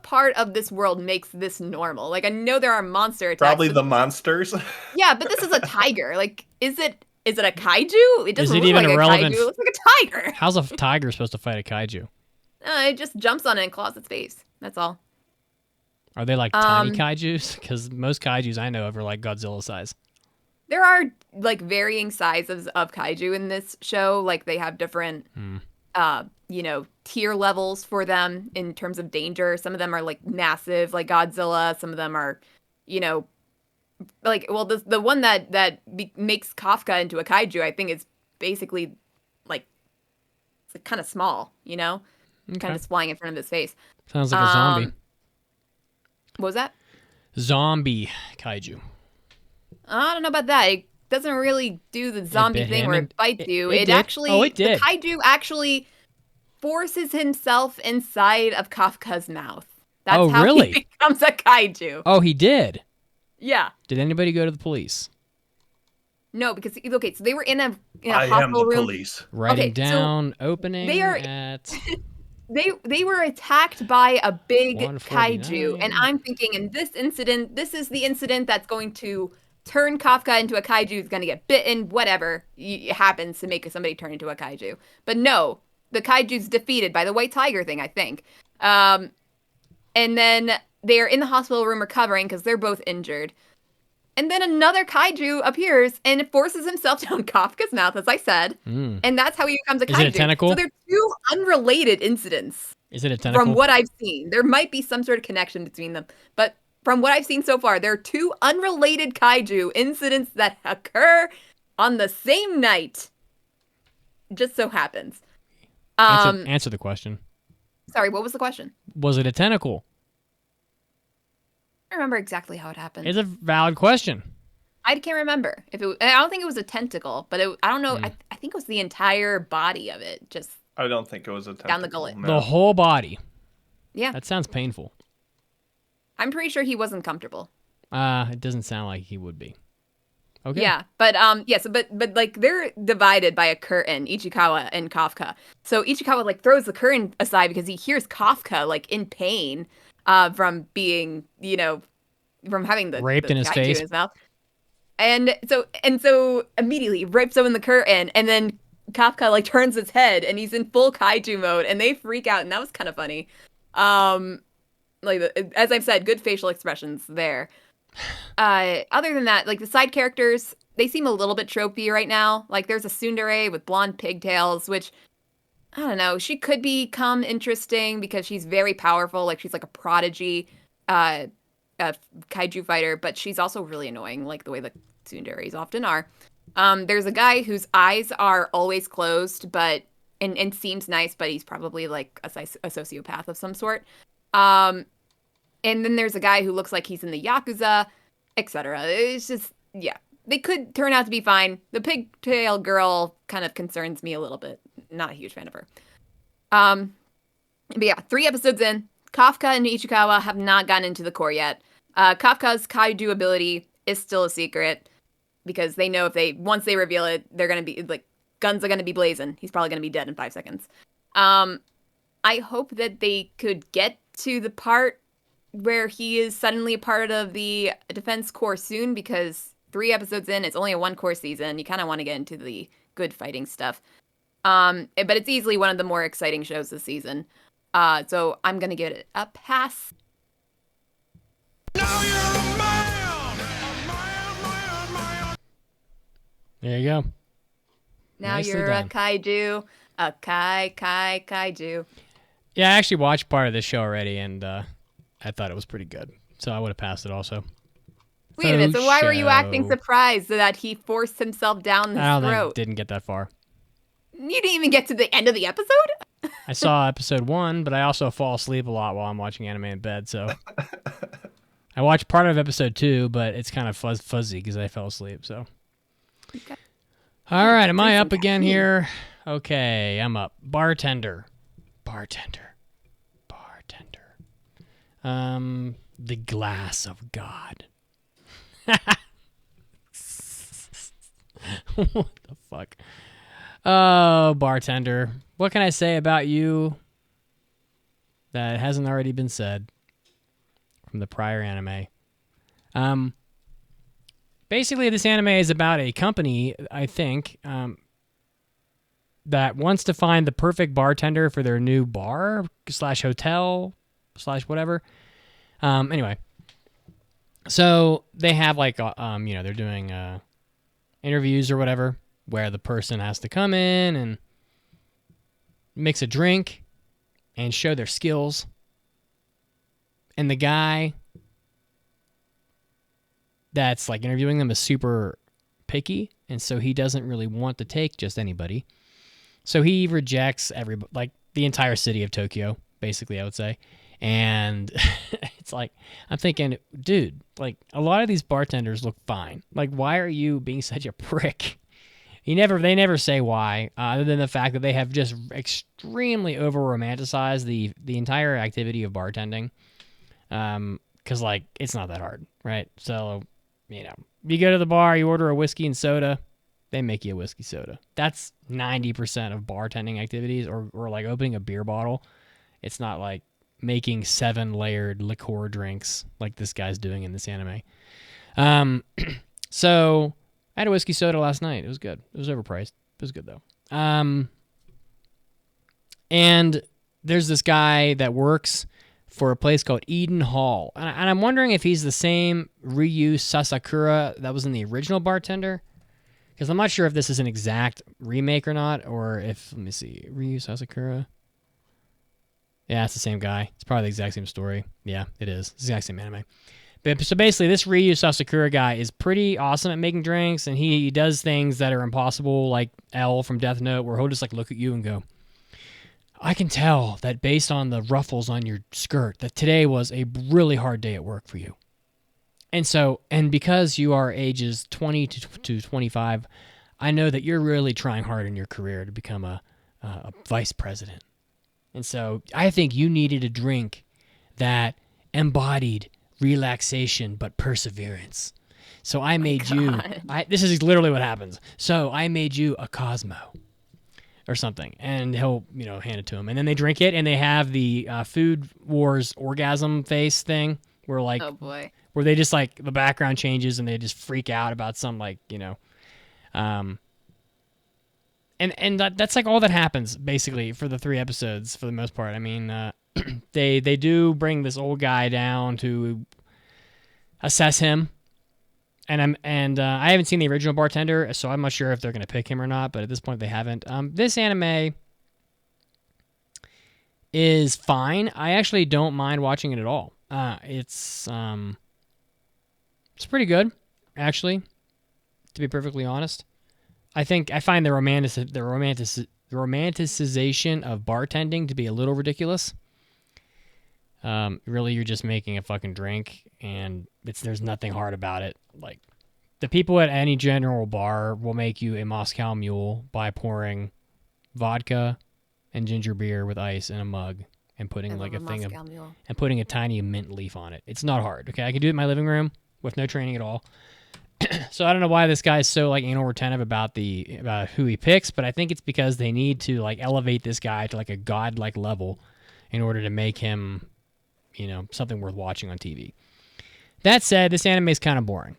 part of this world makes this normal? Like, I know there are monster attacks. Probably the monsters. Yeah, but this is a tiger. Like, is it a kaiju? It doesn't look even like irrelevant? a kaiju. It looks like a tiger. How's a tiger supposed to fight a kaiju? It just jumps on it and claws its face. That's all. Are they like tiny kaijus? Because most kaijus I know of are like Godzilla size. There are like varying sizes of kaiju in this show. Like, they have different, tier levels for them in terms of danger. Some of them are like massive, like Godzilla. Some of them are, like, well, the one that makes Kafka into a kaiju, I think, is basically like, it's like kind of small, kind of just flying in front of his face. Sounds like a zombie. What was that? Zombie kaiju. I don't know about that. It doesn't really do the zombie thing where it bites you. It did. The kaiju actually forces himself inside of Kafka's mouth. That's how he becomes a kaiju. Oh, he did? Yeah. Did anybody go to the police? No, because, okay, so they were in a I hospital am the room. police. Writing down opening at... They were attacked by a big kaiju, and I'm thinking, in this incident, this is the incident that's going to turn Kafka into a kaiju. He's going to get bitten, whatever happens to make somebody turn into a kaiju. But no, the kaiju's defeated by the white tiger thing, I think. And then they're in the hospital room recovering because they're both injured. And then another kaiju appears and it forces himself down Kafka's mouth, as I said. And that's how he becomes a kaiju. Is it a tentacle? So they're two unrelated incidents. Is it a tentacle? From what I've seen. There might be some sort of connection between them. But from what I've seen so far, there are two unrelated kaiju incidents that occur on the same night. Just so happens. Answer the question. Sorry, what was the question? Was it a tentacle? I don't remember exactly how it happened. It's a valid question. I can't remember. I don't think it was a tentacle, but I don't know. I think it was the entire body of it. Just I don't think it was a tentacle. Down the gullet. No. The whole body. Yeah. That sounds painful. I'm pretty sure he wasn't comfortable. It doesn't sound like he would be. Okay. Yeah, but but like, they're divided by a curtain, Ichikawa and Kafka. So Ichikawa like throws the curtain aside because he hears Kafka like in pain from being, from having the raped in his face, in his mouth. And so immediately rips open the curtain, and then Kafka like turns his head and he's in full kaiju mode, and they freak out, and that was kind of funny. As I've said, good facial expressions there. Other than that, like, the side characters, they seem a little bit tropey right now. Like, there's a tsundere with blonde pigtails, which, I don't know, she could become interesting because she's very powerful. Like, she's like a prodigy kaiju fighter, but she's also really annoying, like the way the tsunderes often are. There's a guy whose eyes are always closed, but and seems nice, but he's probably like a sociopath of some sort. And then there's a guy who looks like he's in the Yakuza, etc. It's just, yeah. they could turn out to be fine. The pigtail girl kind of concerns me a little bit. Not a huge fan of her. But yeah, 3 episodes in, Kafka and Ichikawa have not gotten into the core yet. Kafka's Kaiju ability is still a secret because they know once they reveal it, they're gonna be like guns are gonna be blazing. He's probably gonna be dead in 5 seconds. I hope that they could get to the part where he is suddenly a part of the defense corps soon, because 3 episodes in, it's only a 1-core season. You kind of want to get into the good fighting stuff. But it's easily one of the more exciting shows this season. So I'm going to give it a pass. Now you're a man! There you go. Now Nicely you're done. a kaiju. A kaiju. Yeah, I actually watched part of this show already, and I thought it was pretty good. So I would have passed it also. Wait a minute, so why were you acting Show. surprised that he forced himself down his I don't throat? didn't get that far. You didn't even get to the end of the episode? I saw episode 1, but I also fall asleep a lot while I'm watching anime in bed, so... I watched part of episode 2, but it's kind of fuzzy because I fell asleep, so... Okay. All right, am I up again here? Okay, I'm up. Bartender. The Glass of God. What the fuck? Oh, Bartender. What can I say about you that hasn't already been said from the prior anime? Basically, this anime is about a company, I think, that wants to find the perfect bartender for their new bar / hotel / whatever. Anyway, so they have like, they're doing interviews or whatever, where the person has to come in and mix a drink and show their skills. And the guy that's like interviewing them is super picky, and so he doesn't really want to take just anybody. So he rejects like the entire city of Tokyo, basically, I would say. And it's like, I'm thinking, dude, like a lot of these bartenders look fine. Like, why are you being such a prick? They never say why, other than the fact that they have just extremely over-romanticized the entire activity of bartending. Because, like, it's not that hard, right? So, you go to the bar, you order a whiskey and soda, they make you a whiskey soda. That's 90% of bartending activities, or like opening a beer bottle. It's not like making 7-layered liqueur drinks like this guy's doing in this anime. So I had a whiskey soda last night. It was good. It was overpriced. It was good though. And there's this guy that works for a place called Eden Hall. And I'm wondering if he's the same Ryu Sasakura that was in the original Bartender. Because I'm not sure if this is an exact remake or not, or if, let me see, Ryu Sasakura. Yeah, it's the same guy. It's probably the exact same story. Yeah, it is. It's the exact same anime. But, so basically, this Ryu Sasakura guy is pretty awesome at making drinks, and he does things that are impossible, like L from Death Note, where he'll just like look at you and go, I can tell that based on the ruffles on your skirt, that today was a really hard day at work for you. And because you are ages 20 to 25, I know that you're really trying hard in your career to become a vice president. And so I think you needed a drink that embodied relaxation but perseverance. So I made you, this is literally what happens. So I made you a Cosmo or something. And he'll, hand it to him. And then they drink it, and they have the Food Wars orgasm face thing where like, Oh boy. where they just like the background changes and they just freak out about some like, and that's like all that happens basically for the 3 episodes for the most part. I mean, they do bring this old guy down to assess him, and I haven't seen the original Bartender, so I'm not sure if they're gonna pick him or not. But at this point, they haven't. This anime is fine. I actually don't mind watching it at all. It's pretty good, actually, to be perfectly honest. I find the romanticization of bartending to be a little ridiculous. Really, you're just making a fucking drink, and there's nothing hard about it. Like, the people at any general bar will make you a Moscow Mule by pouring vodka and ginger beer with ice in a mug and putting like a thing of, and putting a tiny mint leaf on it. It's not hard. Okay, I can do it in my living room with no training at all. So I don't know why this guy's so like anal retentive about who he picks, but I think it's because they need to like elevate this guy to like a godlike level in order to make him, something worth watching on TV. That said, this anime is kind of boring.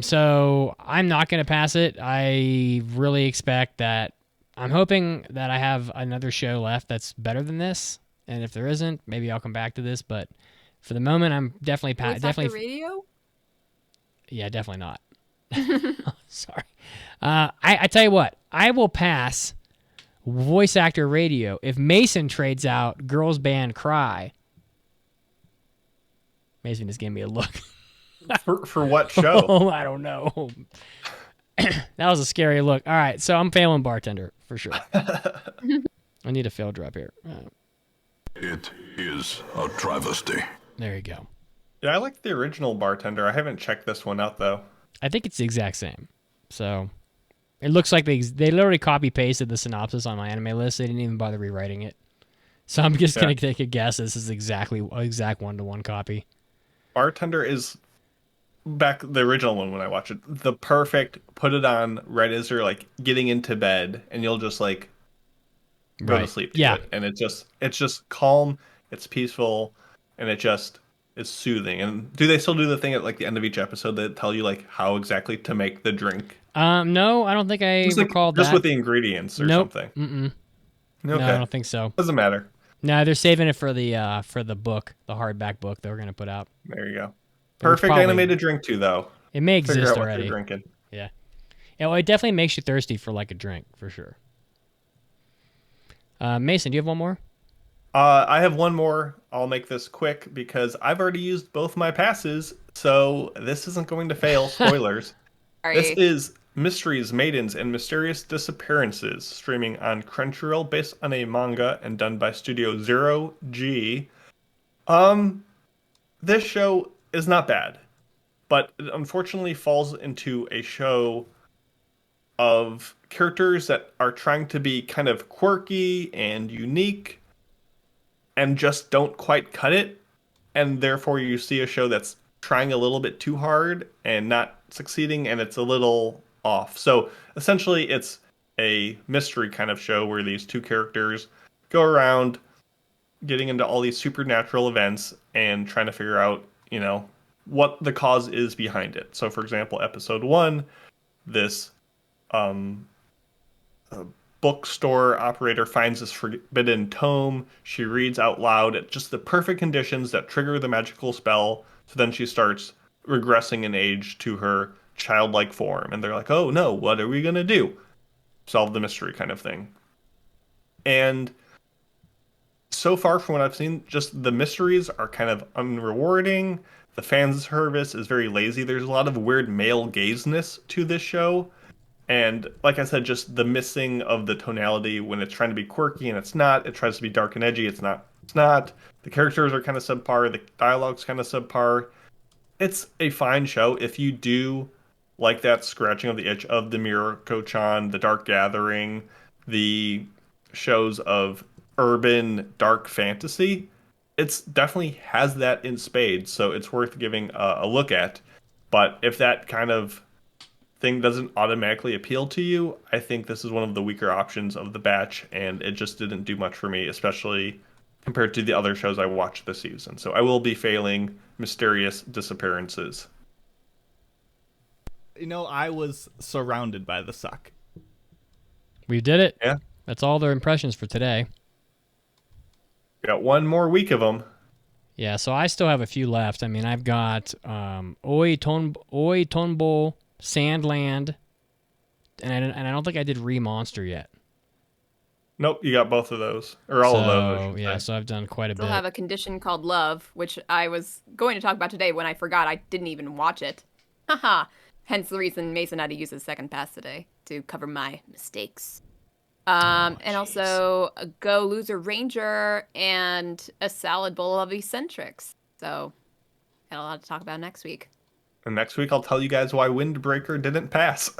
So I'm not going to pass it. I really expect that. I'm hoping that I have another show left that's better than this, and if there isn't, maybe I'll come back to this. But for the moment, I'm definitely definitely radio. Yeah, definitely not. Sorry. I tell you what, I will pass voice actor radio if Mason trades out girls band Cry. Mason just gave me a look. For what show? Oh, I don't know. That was a scary look. All right, so I'm failing Bartender for sure. I need a fail drop here. It is a travesty. There you go. Yeah, I like the original Bartender. I haven't checked this one out though. I think it's the exact same. So it looks like they literally copy pasted the synopsis on my anime list. They didn't even bother rewriting it. So I'm just gonna take a guess. This is exact 1-to-1 copy. Bartender is back the original one when I watch it. The perfect put it on right as you're like getting into bed and you'll just like go to sleep. To it. And it's just calm, it's peaceful, and it just is soothing. And do they still do the thing at like the end of each episode that tell you like how exactly to make the drink? No, I don't think I recalled that. Just with the ingredients or something. Mm-mm. Okay. No, I don't think so. Doesn't matter. No, they're saving it for the book, the hardback book that we're gonna put out. There you go. Perfect animated drink too, though. It may exist Figure out already. What you're drinking. Yeah. Well, it definitely makes you thirsty for like a drink for sure. Mason, do you have one more? I have one more. I'll make this quick because I've already used both my passes, so this isn't going to fail. Spoilers. This is Mysteries, Maidens, and Mysterious Disappearances, streaming on Crunchyroll, based on a manga and done by Studio Zero G. This show is not bad, but it unfortunately falls into a show of characters that are trying to be kind of quirky and unique and just don't quite cut it, and therefore you see a show that's trying a little bit too hard and not succeeding, and it's a little off. So essentially it's a mystery kind of show where these two characters go around getting into all these supernatural events and trying to figure out, what the cause is behind it. So for example, episode 1, this bookstore operator finds this forbidden tome. She reads out loud at just the perfect conditions that trigger the magical spell. So then she starts regressing in age to her childlike form. And they're like, oh no, what are we going to do? Solve the mystery kind of thing. And so far from what I've seen, just the mysteries are kind of unrewarding. The fan service is very lazy. There's a lot of weird male gazeness to this show. And like I said, just the missing of the tonality when it's trying to be quirky and it's not. It tries to be dark and edgy. It's not. The characters are kind of subpar. The dialogue's kind of subpar. It's a fine show. If you do like that scratching of the itch of the Mirako-chan, the Dark Gathering, the shows of urban dark fantasy, it's definitely has that in spades. So it's worth giving a look at. But if that kind of thing doesn't automatically appeal to you, I think this is one of the weaker options of the batch, and it just didn't do much for me, especially compared to the other shows I watched this season. So I will be failing Mysterious Disappearances. I was surrounded by the suck. We did it. Yeah. That's all their impressions for today. We got one more week of them. Yeah, so I still have a few left. I mean, I've got Oi Tonbo, Sandland, and I don't think I did Re-Monster yet. Nope, you got both of those. Or all of those. Yeah, so I've done quite a bit. Still have a condition called Love, which I was going to talk about today when I forgot I didn't even watch it. Haha. Hence the reason Mason had to use his second pass today to cover my mistakes. And also a Go Loser Ranger and a salad bowl of eccentrics. So, got a lot to talk about next week. And next week I'll tell you guys why Windbreaker didn't pass.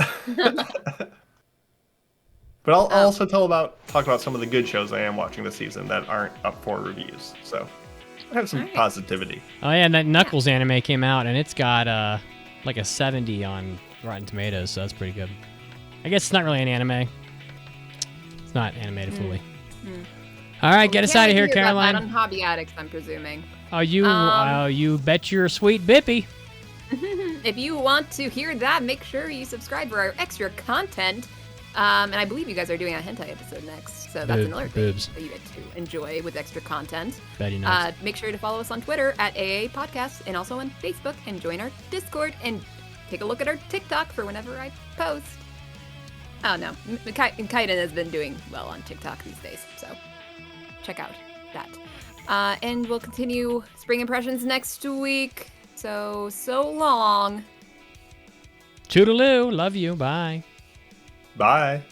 But I'll also talk about some of the good shows I am watching this season that aren't up for reviews. So I have some positivity. Oh yeah, and that Knuckles anime came out, and it's got like a 70 on Rotten Tomatoes, so that's pretty good. I guess it's not really an anime. It's not animated fully. All right, get us out of here, Caroline. On Hobby Addicts, I'm presuming. Oh, you bet your sweet bippy. If you want to hear that, make sure you subscribe for our extra content. And I believe you guys are doing a hentai episode next, so that's another thing that you get to enjoy with extra content. Betty knows. Make sure to follow us on Twitter at AAA Podcast and also on Facebook, and join our Discord and take a look at our TikTok for whenever I post. Oh no, Kaiden has been doing well on TikTok these days, so check out that. And we'll continue Spring Impressions next week. So long. Toodaloo. Love you. Bye. Bye.